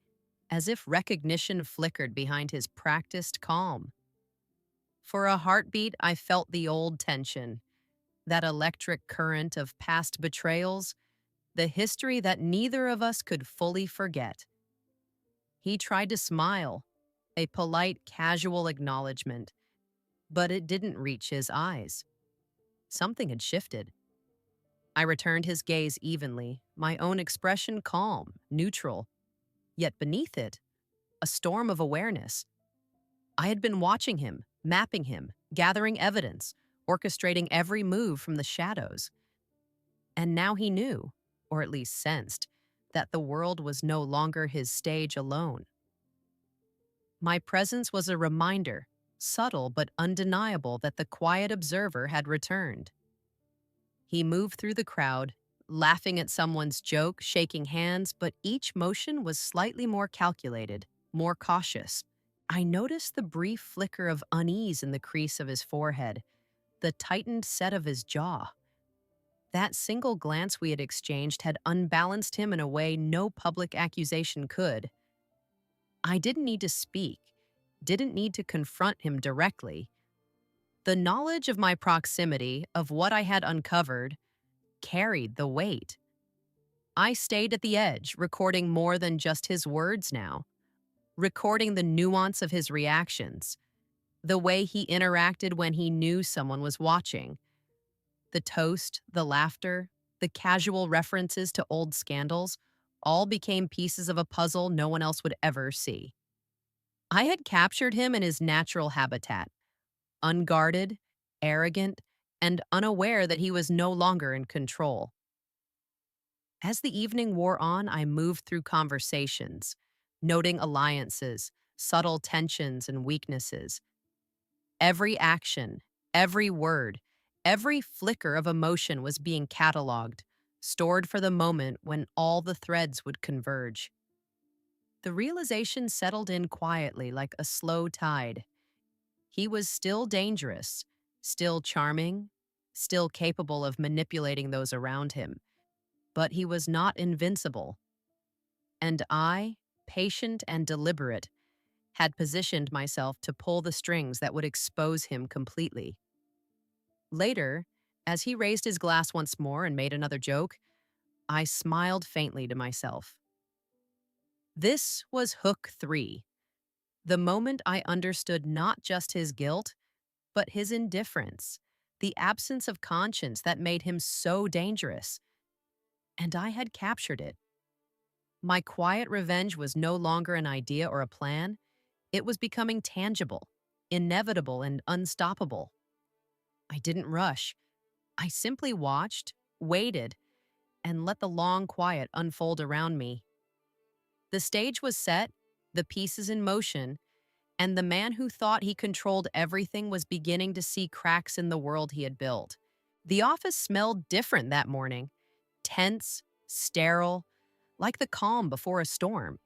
as if recognition flickered behind his practiced calm. For a heartbeat, I felt the old tension, that electric current of past betrayals, the history that neither of us could fully forget. He tried to smile, a polite, casual acknowledgement, but it didn't reach his eyes. Something had shifted. I returned his gaze evenly, my own expression calm, neutral, yet beneath it, a storm of awareness. I had been watching him, mapping him, gathering evidence, orchestrating every move from the shadows. And now he knew, or at least sensed, that the world was no longer his stage alone. My presence was a reminder, subtle but undeniable, that the quiet observer had returned. He moved through the crowd, laughing at someone's joke, shaking hands, but each motion was slightly more calculated, more cautious. I noticed the brief flicker of unease in the crease of his forehead, the tightened set of his jaw. That single glance we had exchanged had unbalanced him in a way no public accusation could. I didn't need to speak, didn't need to confront him directly. The knowledge of my proximity, of what I had uncovered, carried the weight. I stayed at the edge, recording more than just his words now, recording the nuance of his reactions, the way he interacted when he knew someone was watching, the toast, the laughter, the casual references to old scandals, all became pieces of a puzzle no one else would ever see. I had captured him in his natural habitat, unguarded, arrogant, and unaware that he was no longer in control. As the evening wore on, I moved through conversations, noting alliances, subtle tensions, and weaknesses. Every action, every word, every flicker of emotion was being cataloged, stored for the moment when all the threads would converge. The realization settled in quietly like a slow tide. He was still dangerous, still charming, still capable of manipulating those around him, but he was not invincible. And I, patient and deliberate, had positioned myself to pull the strings that would expose him completely. Later, as he raised his glass once more and made another joke, I smiled faintly to myself. This was Hook 3, the moment I understood not just his guilt, but his indifference, the absence of conscience that made him so dangerous. And I had captured it. My quiet revenge was no longer an idea or a plan. It was becoming tangible, inevitable, and unstoppable. I didn't rush. I simply watched, waited, and let the long quiet unfold around me. The stage was set, the pieces in motion, and the man who thought he controlled everything was beginning to see cracks in the world he had built. The office smelled different that morning, tense, sterile, like the calm before a storm.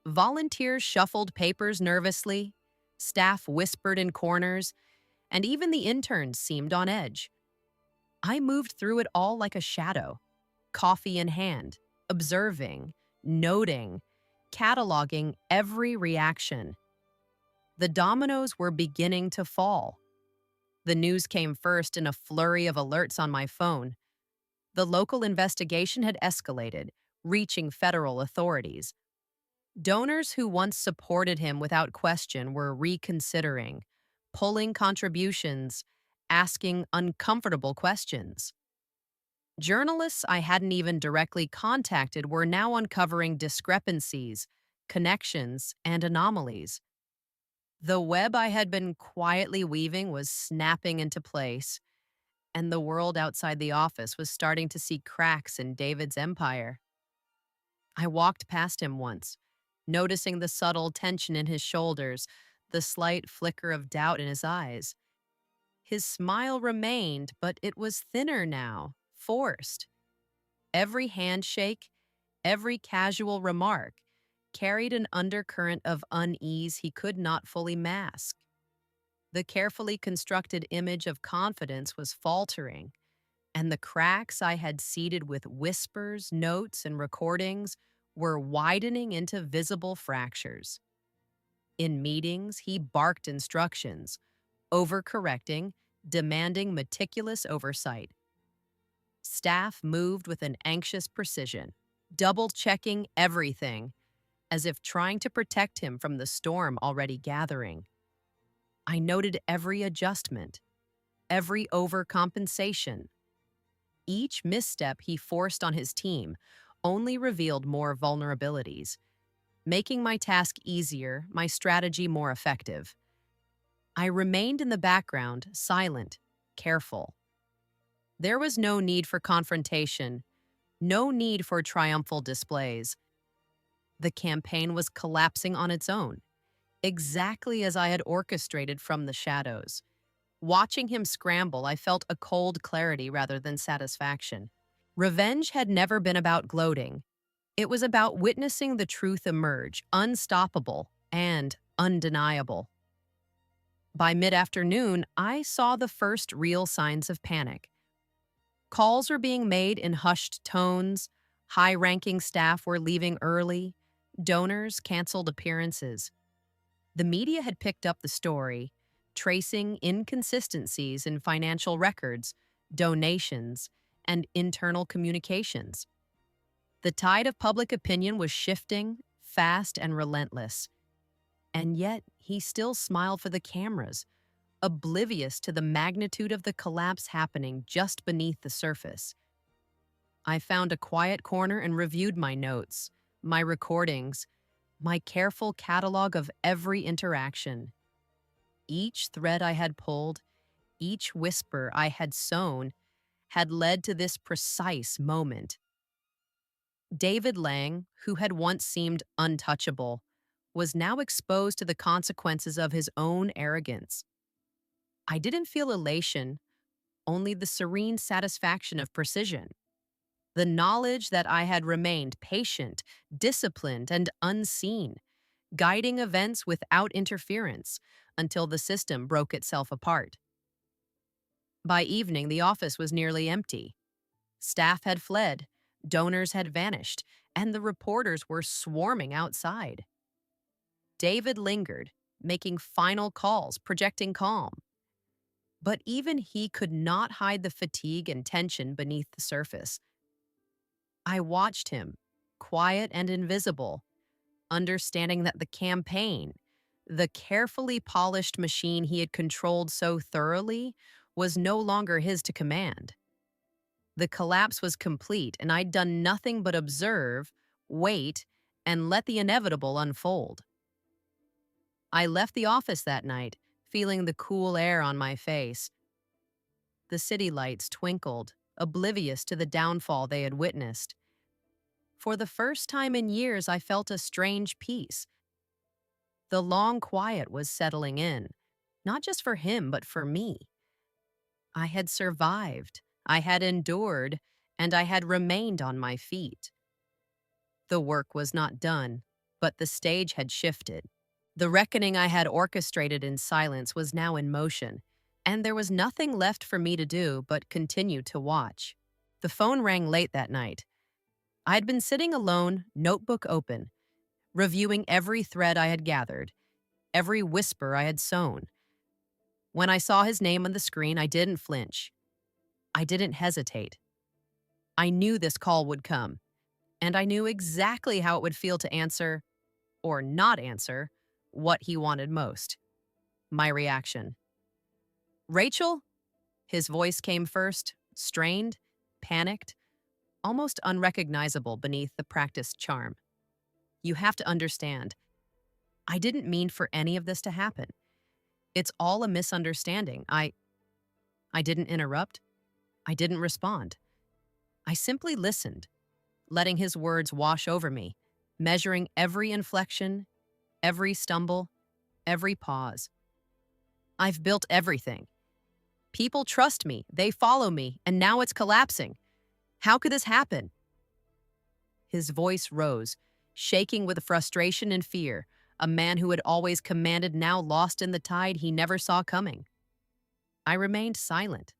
Volunteers shuffled papers nervously, staff whispered in corners, and even the interns seemed on edge. I moved through it all like a shadow, coffee in hand, observing, noting, cataloging every reaction. The dominoes were beginning to fall. The news came first in a flurry of alerts on my phone. The local investigation had escalated, reaching federal authorities. Donors who once supported him without question were reconsidering, pulling contributions, asking uncomfortable questions. Journalists I hadn't even directly contacted were now uncovering discrepancies, connections, and anomalies. The web I had been quietly weaving was snapping into place, and the world outside the office was starting to see cracks in David's empire. I walked past him once, noticing the subtle tension in his shoulders, the slight flicker of doubt in his eyes. His smile remained, but it was thinner now, forced. Every handshake, every casual remark, carried an undercurrent of unease he could not fully mask. The carefully constructed image of confidence was faltering, and the cracks I had seeded with whispers, notes, and recordings were widening into visible fractures. In meetings, he barked instructions, overcorrecting, demanding meticulous oversight. Staff moved with an anxious precision, double checking everything, as if trying to protect him from the storm already gathering. I noted every adjustment, every overcompensation. Each misstep he forced on his team only revealed more vulnerabilities, making my task easier, my strategy more effective. I remained in the background, silent, careful. There was no need for confrontation, no need for triumphal displays. The campaign was collapsing on its own, exactly as I had orchestrated from the shadows. Watching him scramble, I felt a cold clarity rather than satisfaction. Revenge had never been about gloating. It was about witnessing the truth emerge, unstoppable and undeniable. By mid-afternoon, I saw the first real signs of panic. Calls were being made in hushed tones, high-ranking staff were leaving early, donors canceled appearances. The media had picked up the story, tracing inconsistencies in financial records, donations, and internal communications. The tide of public opinion was shifting, fast and relentless. And yet, he still smiled for the cameras, oblivious to the magnitude of the collapse happening just beneath the surface. I found a quiet corner and reviewed my notes, my recordings, my careful catalog of every interaction. Each thread I had pulled, each whisper I had sown, had led to this precise moment. David Lang, who had once seemed untouchable, was now exposed to the consequences of his own arrogance. I didn't feel elation, only the serene satisfaction of precision. The knowledge that I had remained patient, disciplined, and unseen, guiding events without interference until the system broke itself apart. By evening, the office was nearly empty. Staff had fled, donors had vanished, and the reporters were swarming outside. David lingered, making final calls, projecting calm. But even he could not hide the fatigue and tension beneath the surface. I watched him, quiet and invisible, understanding that the campaign, the carefully polished machine he had controlled so thoroughly, was no longer his to command. The collapse was complete, and I'd done nothing but observe, wait, and let the inevitable unfold. I left the office that night, feeling the cool air on my face. The city lights twinkled, oblivious to the downfall they had witnessed. For the first time in years, I felt a strange peace. The long quiet was settling in, not just for him, but for me. I had survived, I had endured, and I had remained on my feet. The work was not done, but the stage had shifted. The reckoning I had orchestrated in silence was now in motion, and there was nothing left for me to do but continue to watch. The phone rang late that night. I had been sitting alone, notebook open, reviewing every thread I had gathered, every whisper I had sown. When I saw his name on the screen, I didn't flinch. I didn't hesitate. I knew this call would come, and I knew exactly how it would feel to answer, or not answer, what he wanted most. My reaction. Rachel? His voice came first, strained, panicked, almost unrecognizable beneath the practiced charm. You have to understand, I didn't mean for any of this to happen. It's all a misunderstanding. I didn't interrupt. I didn't respond. I simply listened, letting his words wash over me, measuring every inflection, every stumble, every pause. I've built everything. People trust me, they follow me, and now it's collapsing. How could this happen? His voice rose, shaking with frustration and fear. A man who had always commanded now lost in the tide he never saw coming. I remained silent.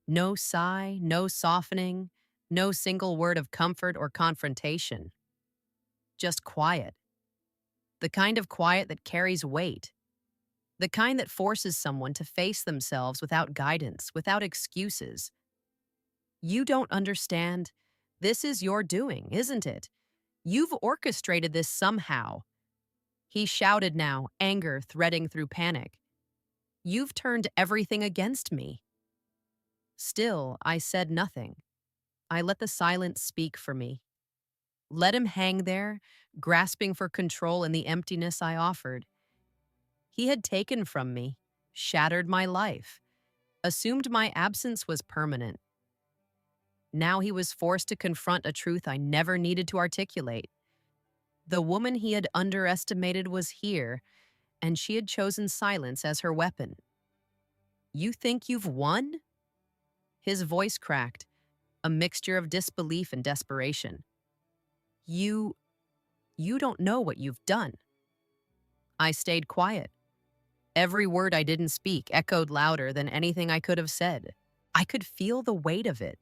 No sigh, no softening, no single word of comfort or confrontation. Just quiet. The kind of quiet that carries weight. The kind that forces someone to face themselves without guidance, without excuses. You don't understand. This is your doing, isn't it? You've orchestrated this somehow. He shouted now, anger threading through panic. You've turned everything against me. Still, I said nothing. I let the silence speak for me. Let him hang there, grasping for control in the emptiness I offered. He had taken from me, shattered my life, assumed my absence was permanent. Now he was forced to confront a truth I never needed to articulate. The woman he had underestimated was here, and she had chosen silence as her weapon. You think you've won? His voice cracked, a mixture of disbelief and desperation. You don't know what you've done. I stayed quiet. Every word I didn't speak echoed louder than anything I could have said. I could feel the weight of it,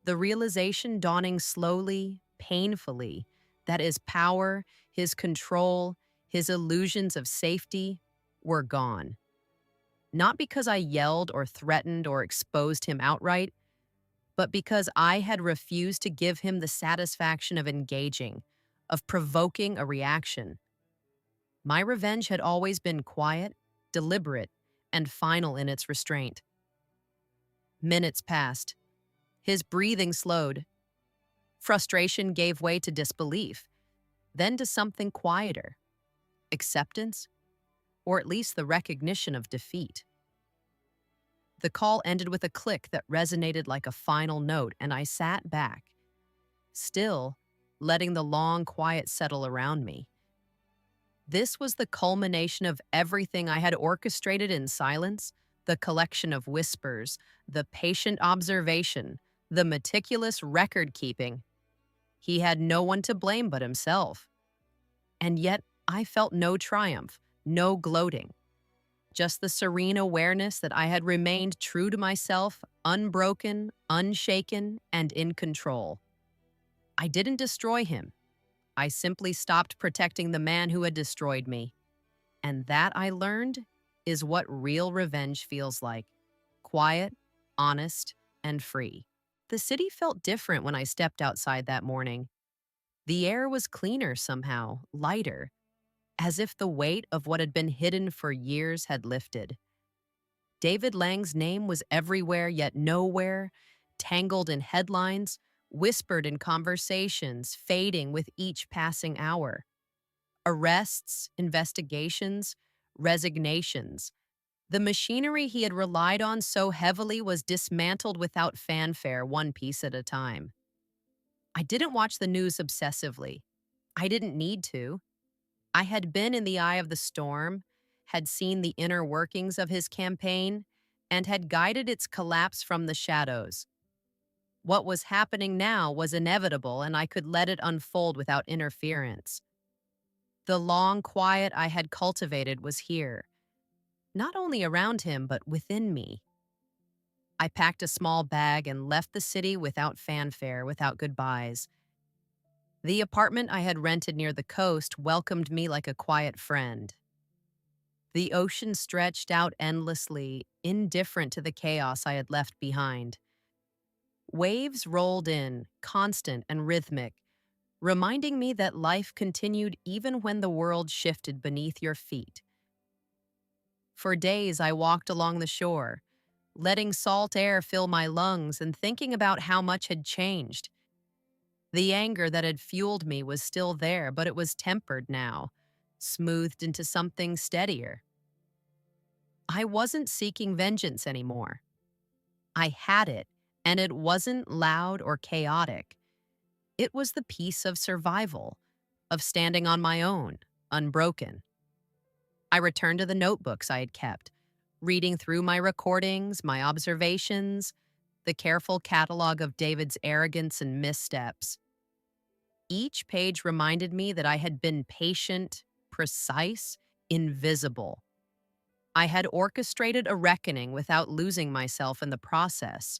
the realization dawning slowly, painfully, that his power, his control, his illusions of safety were gone. Not because I yelled or threatened or exposed him outright, but because I had refused to give him the satisfaction of engaging, of provoking a reaction. My revenge had always been quiet, deliberate, and final in its restraint. Minutes passed. His breathing slowed. Frustration gave way to disbelief, then to something quieter. Acceptance, or at least the recognition of defeat. The call ended with a click that resonated like a final note, and I sat back, still letting the long quiet settle around me. This was the culmination of everything I had orchestrated in silence, the collection of whispers, the patient observation, the meticulous record-keeping. He had no one to blame but himself. And yet, I felt no triumph, no gloating. Just the serene awareness that I had remained true to myself, unbroken, unshaken, and in control. I didn't destroy him. I simply stopped protecting the man who had destroyed me. And that, I learned, is what real revenge feels like. Quiet, honest, and free. The city felt different when I stepped outside that morning. The air was cleaner somehow, lighter, as if the weight of what had been hidden for years had lifted. David Lang's name was everywhere yet nowhere, tangled in headlines, whispered in conversations, fading with each passing hour. Arrests, investigations, resignations. The machinery he had relied on so heavily was dismantled without fanfare, one piece at a time. I didn't watch the news obsessively. I didn't need to. I had been in the eye of the storm, had seen the inner workings of his campaign, and had guided its collapse from the shadows. What was happening now was inevitable, and I could let it unfold without interference. The long quiet I had cultivated was here, not only around him, but within me. I packed a small bag and left the city without fanfare, without goodbyes. The apartment I had rented near the coast welcomed me like a quiet friend. The ocean stretched out endlessly, indifferent to the chaos I had left behind. Waves rolled in, constant and rhythmic, reminding me that life continued even when the world shifted beneath your feet. For days I walked along the shore, letting salt air fill my lungs and thinking about how much had changed. The anger that had fueled me was still there, but it was tempered now, smoothed into something steadier. I wasn't seeking vengeance anymore. I had it, and it wasn't loud or chaotic. It was the peace of survival, of standing on my own, unbroken. I returned to the notebooks I had kept, reading through my recordings, my observations, the careful catalog of David's arrogance and missteps. Each page reminded me that I had been patient, precise, invisible. I had orchestrated a reckoning without losing myself in the process.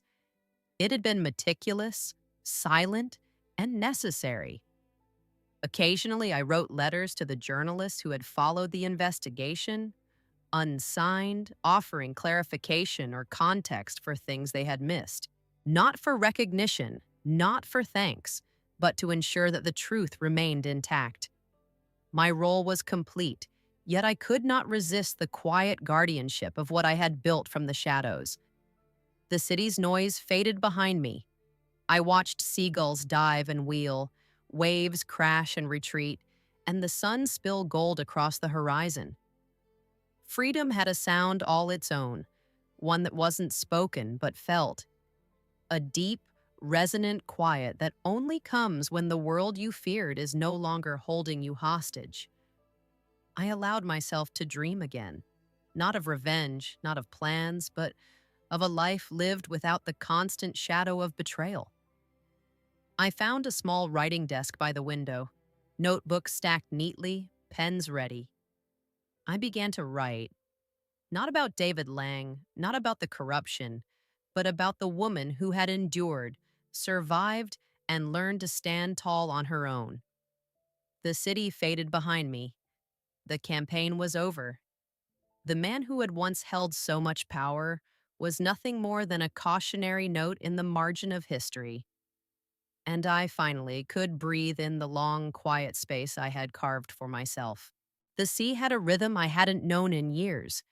It had been meticulous, silent, and necessary. Occasionally, I wrote letters to the journalists who had followed the investigation, unsigned, offering clarification or context for things they had missed. Not for recognition, not for thanks, but to ensure that the truth remained intact. My role was complete, yet I could not resist the quiet guardianship of what I had built from the shadows. The city's noise faded behind me. I watched seagulls dive and wheel, waves crash and retreat, and the sun spill gold across the horizon. Freedom had a sound all its own, one that wasn't spoken but felt. A deep, resonant quiet that only comes when the world you feared is no longer holding you hostage. I allowed myself to dream again, not of revenge, not of plans, but of a life lived without the constant shadow of betrayal. I found a small writing desk by the window, notebooks stacked neatly, pens ready. I began to write, not about David Lang, not about the corruption, but about the woman who had endured, survived, and learned to stand tall on her own. The city faded behind me. The campaign was over. The man who had once held so much power was nothing more than a cautionary note in the margin of history. And I finally could breathe in the long, quiet space I had carved for myself. The sea had a rhythm I hadn't known in years.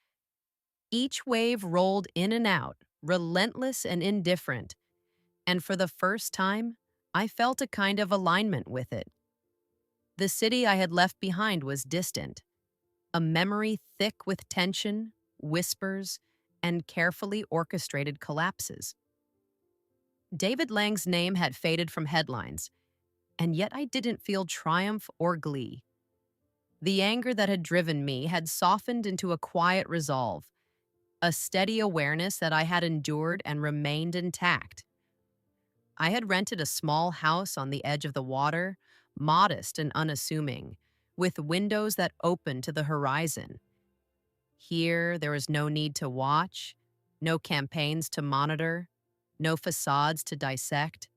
Each wave rolled in and out, relentless and indifferent, and for the first time, I felt a kind of alignment with it. The city I had left behind was distant, a memory thick with tension, whispers, and carefully orchestrated collapses. David Lang's name had faded from headlines, and yet I didn't feel triumph or glee. The anger that had driven me had softened into a quiet resolve, a steady awareness that I had endured and remained intact. I had rented a small house on the edge of the water, modest and unassuming, with windows that opened to the horizon. Here, there was no need to watch, no campaigns to monitor, no facades to dissect.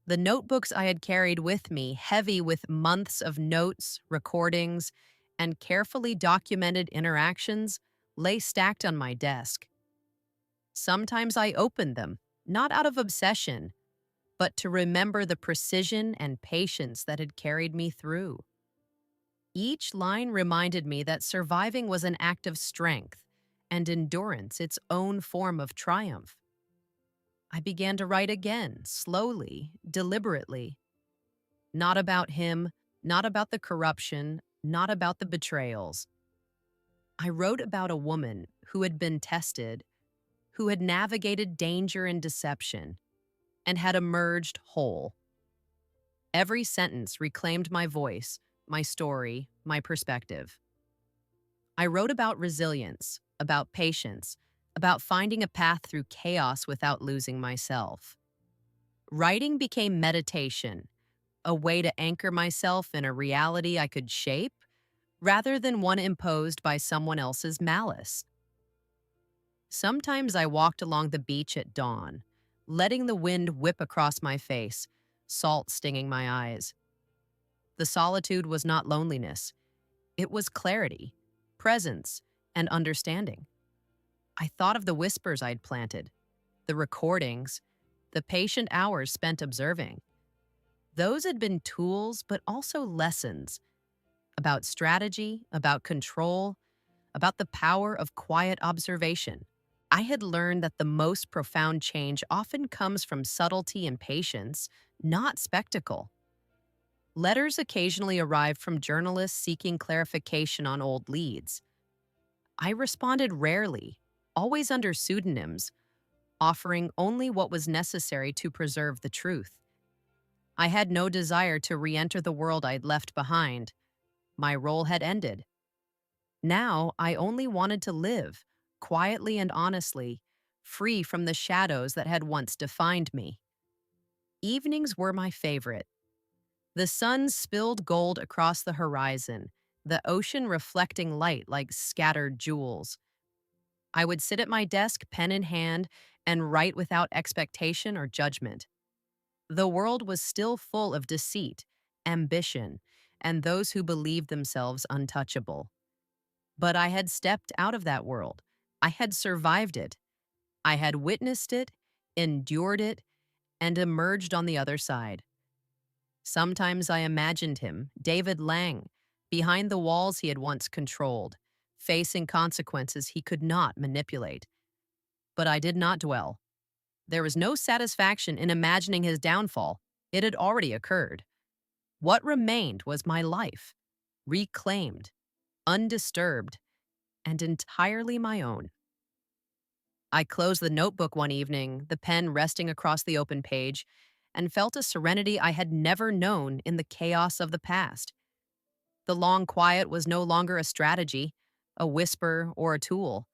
The notebooks I had carried with me, heavy with months of notes, recordings, and carefully documented interactions, lay stacked on my desk. Sometimes I opened them, not out of obsession, but to remember the precision and patience that had carried me through. Each line reminded me that surviving was an act of strength and endurance its own form of triumph. I began to write again, slowly, deliberately. Not about him, not about the corruption, not about the betrayals. I wrote about a woman who had been tested, who had navigated danger and deception, and had emerged whole. Every sentence reclaimed my voice, my story, my perspective. I wrote about resilience, about patience, about finding a path through chaos without losing myself. Writing became meditation, a way to anchor myself in a reality I could shape, rather than one imposed by someone else's malice. Sometimes I walked along the beach at dawn, letting the wind whip across my face, salt stinging my eyes. The solitude was not loneliness. It was clarity, presence, and understanding. I thought of the whispers I'd planted, the recordings, the patient hours spent observing. Those had been tools, but also lessons about strategy, about control, about the power of quiet observation. I had learned that the most profound change often comes from subtlety and patience, not spectacle. Letters occasionally arrived from journalists seeking clarification on old leads. I responded rarely, always under pseudonyms, offering only what was necessary to preserve the truth. I had no desire to re-enter the world I'd left behind. My role had ended. Now I only wanted to live, quietly and honestly, free from the shadows that had once defined me. Evenings were my favorite. The sun spilled gold across the horizon, the ocean reflecting light like scattered jewels. I would sit at my desk, pen in hand, and write without expectation or judgment. The world was still full of deceit, ambition, and those who believed themselves untouchable. But I had stepped out of that world. I had survived it. I had witnessed it, endured it, and emerged on the other side. Sometimes I imagined him, David Lang, behind the walls he had once controlled, facing consequences he could not manipulate. But I did not dwell. There was no satisfaction in imagining his downfall. It had already occurred. What remained was my life, reclaimed, undisturbed, and entirely my own. I closed the notebook one evening, the pen resting across the open page, and felt a serenity I had never known in the chaos of the past. The long quiet was no longer a strategy, a whisper, or a tool.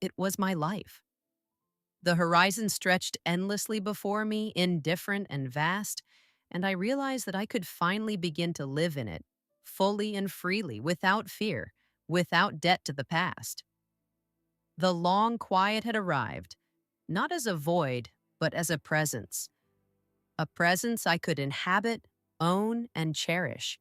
It was my life. The horizon stretched endlessly before me, indifferent and vast, and I realized that I could finally begin to live in it, fully and freely, without fear, without debt to the past. The long quiet had arrived, not as a void, but as a presence I could inhabit, own, and cherish.